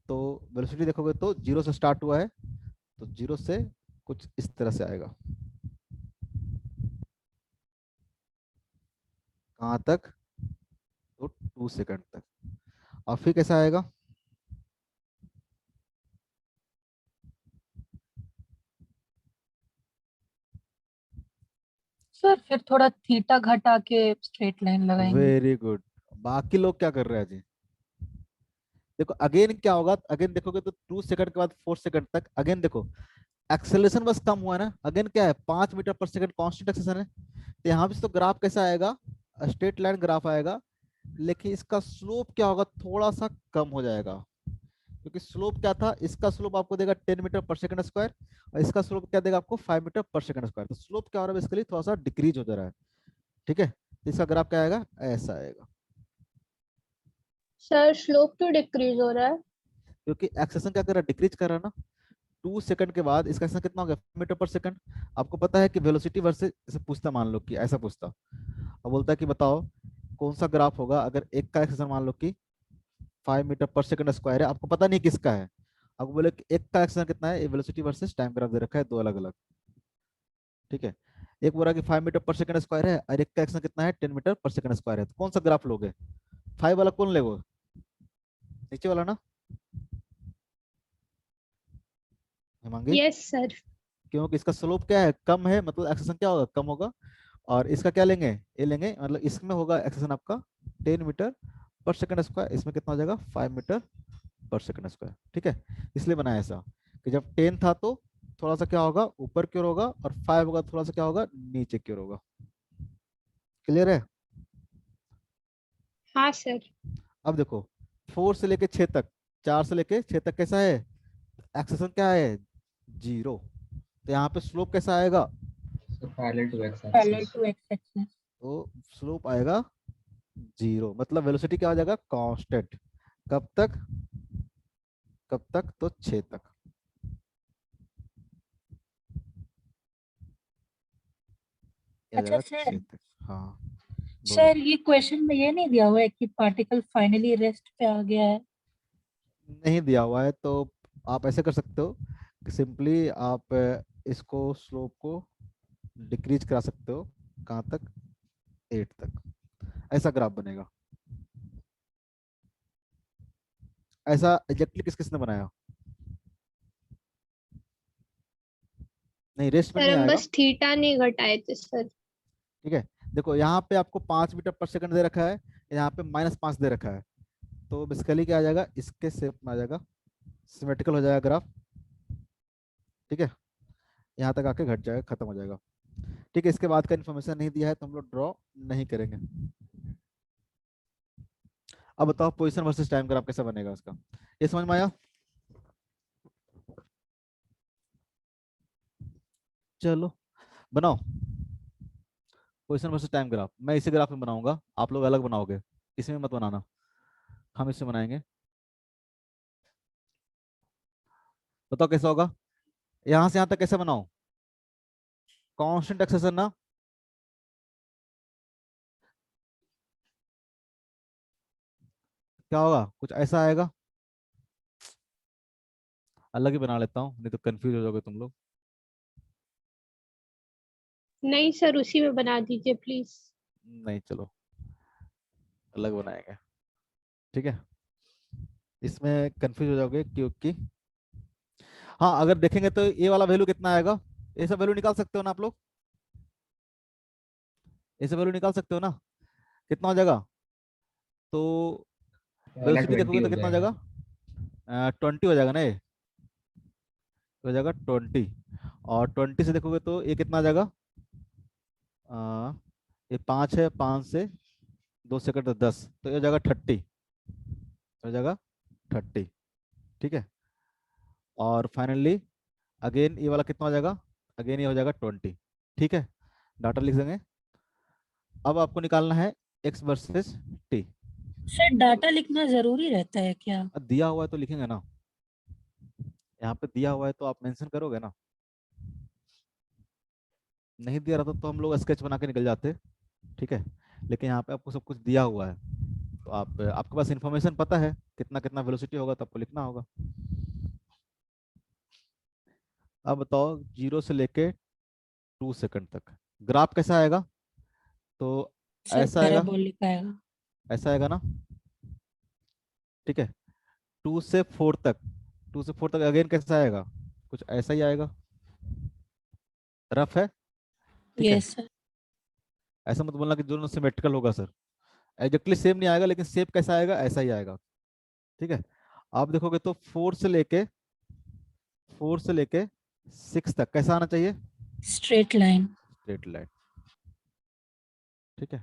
तो वेलोसिटी देखोगे तो 0 से स्टार्ट हुआ है, तो 0 से कुछ इस तरह से आएगा। कहाँ तक? तो 2 सेकंड तक। और फिर कैसा आएगा? सर फिर थोड़ा थीटा घटा के स्ट्रेट लाइन लगाएंगे। Very good. बाकी लोग क्या कर रहे हैं जी? देखो अगेन क्या होगा, अगेन देखोगे तो 2 सेकंड के बाद 4 सेकंड तक, अगेन देखो एक्सेलरेशन बस कम हुआ है ना, अगेन क्या है 5 metre per second constant acceleration है। तो यहाँ पे तो ग्राफ कैसा आएगा, स्ट्रेट लाइन ग्राफ आएगा, लेकिन इसका स्लोप क्या होगा, थोड़ा सा कम हो जाएगा। क्योंकि स्लोप क्या था, इसका स्लोप आपको देगा 10 मीटर पर सेकंड स्क्वायर, और इसका स्लोप क्या देगा आपको 5 मीटर पर सेकंड स्क्वायर। तो स्लोप क्या हो रहा है बेसिकली, थोड़ा सा डिक्रीज हो जा रहा है, ठीक है। इसका ग्राफ क्या आएगा, ऐसा आएगा, सर स्लोप तो डिक्रीज हो रहा है। क्योंकि एक्सेशन क्या कर रहा है, डिक्रीज कर रहा है ना। 2 सेकंड के बाद इसका एक्सेशन कितना हो गया, मीटर पर सेकंड। आपको पता है कि वेलोसिटी वर्सेस, इसे पूछता, मान लो कि ऐसा पूछता, अब बोलता है कि बताओ कौन सा ग्राफ होगा अगर एक का एक्सेशन मान लो कि 5 मीटर पर सेकंड स्क्वायर है, आपको पता नहीं किसका है। आपको बोले कि एक का एक्सेशन कितना है, वेलोसिटी वर्सेस टाइम ग्राफ दे रखा है, दो अलग अलग, ठीक है। एक बोल रहा है कि 5 मीटर पर सेकंड स्क्वायर है और एक का एक्सेशन कितना है, 10 मीटर पर सेकंड स्क्वायर है, तो कौन सा ग्राफ लोगे, 5 वाला कौन लेगो, नीचे वाला ना, हेमांगी। Yes sir. क्योंकि इसका स्लोप क्या है, कम है, मतलब एक्सेशन क्या होगा, कम होगा। और इसका क्या लेंगे, ये लेंगे, मतलब इसमें होगा एक्सेशन आपका 10 मीटर पर सेकंड स्क्वायर, इसमें कितना हो जाएगा, 5 मीटर पर सेकंड स्क्वायर, ठीक है। इसलिए बनाया ऐसा कि जब 10 था तो थोड़ा सा क्या होगा, ऊपर की ओर होगा, और 5 होगा थोड़ा सा क्या होगा, नीचे की ओर होगा। क्लियर है। हाँ सर। अब देखो 4 से लेके 6 तक, 4 से लेके 6 तक कैसा है, एक्सेशन क्या है, 0। तो यहाँ पे स्लोप कैसा आएगा, So parallel to x parallel axis. To X axis. तो स्लोप आएगा 0, मतलब वेलोसिटी क्या हो जाएगा, कांस्टेंट। कब तक, कब तक, तो 6 तक। ये आ अच्छा जाएगा सर, 6 तक। हाँ बोलो। सर ये क्वेश्चन में ये नहीं दिया हुआ है कि पार्टिकल फाइनली रेस्ट पे आ गया है। नहीं दिया हुआ है तो आप ऐसे कर सकते हो कि सिंपली आप इसको स्लोप को डिक्रीज करा सकते हो, कहाँ तक, 8 तक, ऐसा ग्राफ बनेगा। ऐसा एग्जैक्टली किस किसने बनाया, नहीं रेस्ट में सर नहीं हम आएगा, बस थीटा नहीं घटाए थे सर। ठीक है। देखो यहाँ पे आपको 5 मीटर पर सेकंड दे रखा है, यहाँ पे -5 दे रखा है, तो बेसिकली क्या आ जाएगा, इसके शेप में आ जाएगा, सिमेट्रिकल हो जाएगा ग्राफ, ठीक है। यहाँ तक आके घट जाएगा, खत्म हो जाएगा, ठीक है। इसके बाद का इन्फॉर्मेशन नहीं दिया है तो हम लोग ड्रॉ नहीं करेंगे। अब बताओ पोजीशन वर्सेस टाइम ग्राफ कैसा बनेगा इसका, ये समझ में आया। चलो बनाओ पोजीशन वर्सेस टाइम ग्राफ। मैं इसी ग्राफ में बनाऊंगा, आप लोग अलग बनाओगे, इसमें मत बनाना, हम इससे बनाएंगे। बताओ कैसा होगा, यहाँ से यहाँ तक कैसे बनाओ, कांस्टेंट एक्सेशन ना, क्या होगा, कुछ ऐसा आएगा, अलग ही बना लेता हूँ नहीं तो कंफ्यूज हो जाओगे तुम लोग। नहीं सर उसी में बना दीजिए प्लीज। नहीं चलो अलग बनाएंगे, ठीक है। इसमें कंफ्यूज हो जाओगे क्योंकि, हाँ अगर देखेंगे तो ये वाला वैल्यू कितना आएगा, ये सब वैल्यू निकाल सकते हो ना आप लोग, ये सब वैल्यू निकाल सकते हो ना, कितना हो जाएगा, तो वाला वेलोसिटी 20 देखोगे तो हो कितना हो जाएगा. जाएगा, 20 हो जाएगा ना, ये हो जाएगा 20, और 20 से देखोगे तो ये कितना आ जाएगा, आ, ये 5 है, 5 से 2 सेकंड तो 10, तो ये हो जाएगा 30, हो जाएगा 30, ठीक है। और फाइनली अगेन ये वाला कितना हो जाएगा, अगेन ये हो जाएगा 20, ठीक है। डाटा लिख देंगे। अब आपको निकालना है x versus T. Sir data लिखना जरूरी रहता है क्या? दिया हुआ है तो लिखेंगे ना, यहाँ पे दिया हुआ है तो आप मेंशन करोगे ना, नहीं दिया रहता तो हम लोग स्केच बना के निकल जाते, ठीक है। लेकिन यहाँ पे आपको सब कुछ दिया हुआ है, तो आप, आपके पास इंफॉर्मेशन पता है कितना कितना वेलोसिटी होगा, तो आपको लिखना होगा। अब बताओ 0 से लेके 2 सेकंड तक ग्राफ कैसा आएगा, तो सर ऐसा आएगा, पैराबोलिक आएगा। ऐसा आएगा ना, ठीक है। 2 से 4 तक, 2 से 4 तक अगेन कैसा आएगा, कुछ ऐसा ही आएगा, रफ है, ठीक है। Yes sir. ऐसा मत बोलना कि दोनों सिमेट्रिकल होगा सर, एग्जैक्टली सेम नहीं आएगा, लेकिन शेप कैसा आएगा, ऐसा ही आएगा, ठीक है। आप देखोगे तो 4 से लेके 6 तक कैसा आना चाहिए, स्ट्रेट लाइन। स्ट्रेट लाइन, ठीक है।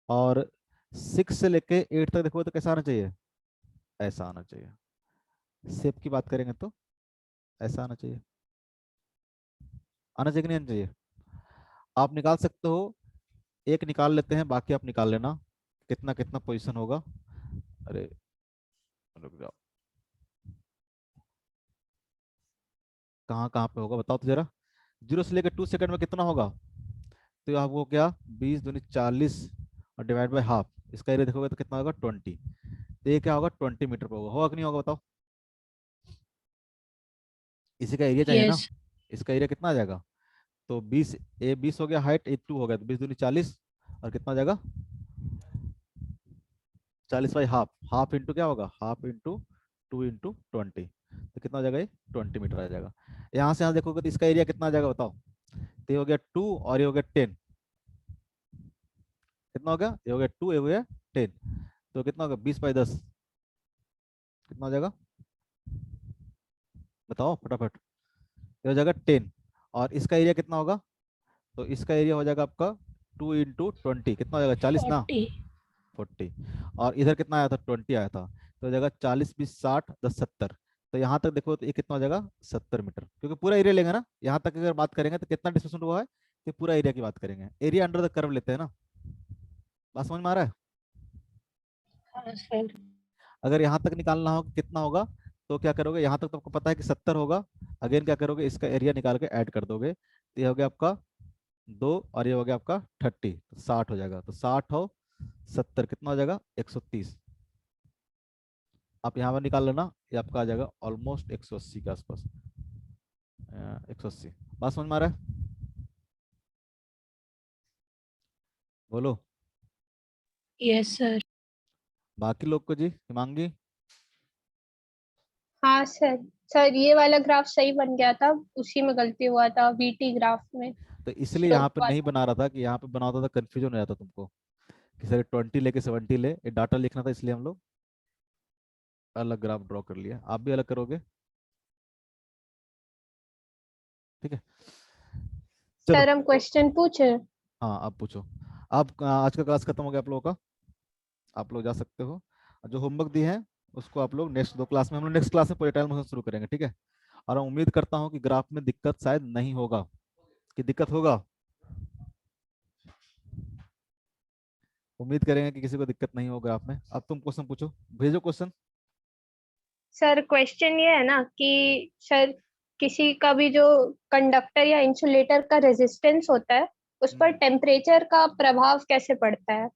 और 6 से लेके 8 तक देखोगे तो कैसा आना चाहिए, ऐसा आना चाहिए। शेप की बात करेंगे तो ऐसा आना चाहिए, आना चाहिए कि नहीं आना चाहिए। आप निकाल सकते हो एक निकाल लेते हैं, बाकी आप निकाल लेना कितना कितना पोजीशन होगा। अरे रुक जाओ, कहाँ कहाँ पे होगा बताओ तो जरा। 0 से लेकर 2 सेकंड में कितना होगा? तो आपको क्या 20 दूनी 40 और डिवाइड बाय हाफ, इसका एरिया देखोगे तो कितना होगा 20। तो ये क्या होगा 20 मीटर पे होगा कि नहीं होगा बताओ। इसी का एरिया चाहिए ना, यस इसका एरिया कितना आ जाएगा? तो 20 हो गया हाइट, 2 हो गया, तो 20 दूनी 40 और कितना हो जाएगा 40 बाई हाफ, हाफ इंटू क्या होगा हाफ इंटू 2 इंटू 20, तो कितना हो जाएगा ये 20 मीटर आ जाएगा। यहाँ से यहाँ देखोगे तो इसका एरिया कितना आ जाएगा बताओ। तो ये हो गया 2 और ये हो गया 10, कितना हो गया? ये हो गया 2, ये हो गया 10, तो कितना होगा 20/10, कितना हो जाएगा बताओ फटाफट। ये हो जाएगा 10 और इसका एरिया कितना होगा? तो इसका एरिया हो जाएगा आपका 2 इंटू 20, कितना हो जाएगा 40 ना 40, और इधर कितना आया था 20 आया था, तो हो जाएगा 40 20 60 10 70। तो यहाँ तक देखो तो ये कितना हो जाएगा 70 मीटर, क्योंकि पूरा एरिया लेंगे ना। यहाँ तक अगर बात करेंगे तो कितना डिस्प्लेसमेंट हुआ है, तो पूरा एरिया की बात करेंगे, एरिया अंडर द कर्व लेते हैं ना। बात समझ में आ रहा है? हाँ सर। अगर यहाँ तक निकालना हो कितना होगा, तो क्या करोगे, यहाँ तक तो आपको पता है कि 70 होगा, अगेन क्या करोगे इसका एरिया निकाल के ऐड कर दोगे, तो ये हो गया आपका 2 और ये हो गया आपका 30, तो 60 हो जाएगा। तो 60 हो 70 कितना हो जाएगा 130। आप यहाँ पर निकाल लेना, ये आपका आ जाएगा ऑलमोस्ट 180 के आसपास, 180। बात समझ में आ रहा है? बोलो यस सर। बाकी लोग को जी। हिमांगी हाँ सर। सर ये वाला ग्राफ सही बन गया था, उसी में गलती हुआ था वीटी ग्राफ में। तो इसलिए यहाँ स्लोप पे नहीं वाला। बना रहा था, कि यहाँ पे बना होता था कंफ्यूजन हो जाता तुमको कि सर 20 लेके 70 ले, ये डाटा लिखना था, इसलिए हम लोग अलग ग्राफ ड्रॉ कर लिया। आप भी अलग करोगे, ठीक है चलो। सर हम क्वेश्चन पूछे। हाँ आप पूछो। आप आज का क्लास खत्म हो गया आप लोगों का, आप लोग जा सकते हो। जो होमवर्क दिए हैं उसको आप लोग नेक्स्ट 2 क्लास में, हम लोग नेक्स्ट क्लास में प्रोजेक्टाइल मोशन शुरू करेंगे, ठीक है। और मैं उम्मीद करता हूँ कि ग्राफ में दिक्कत शायद नहीं होगा, कि दिक्कत होगा, उम्मीद करेंगे कि किसी को दिक्कत नहीं होगा ग्राफ में। अब तुम क्वेश्चन पूछो, भेजो क्वेश्चन। सर क्वेश्चन ये है ना कि सर किसी का भी जो कंडक्टर या इंसुलेटर का रेजिस्टेंस होता है उस पर टेम्परेचर का प्रभाव कैसे पड़ता है।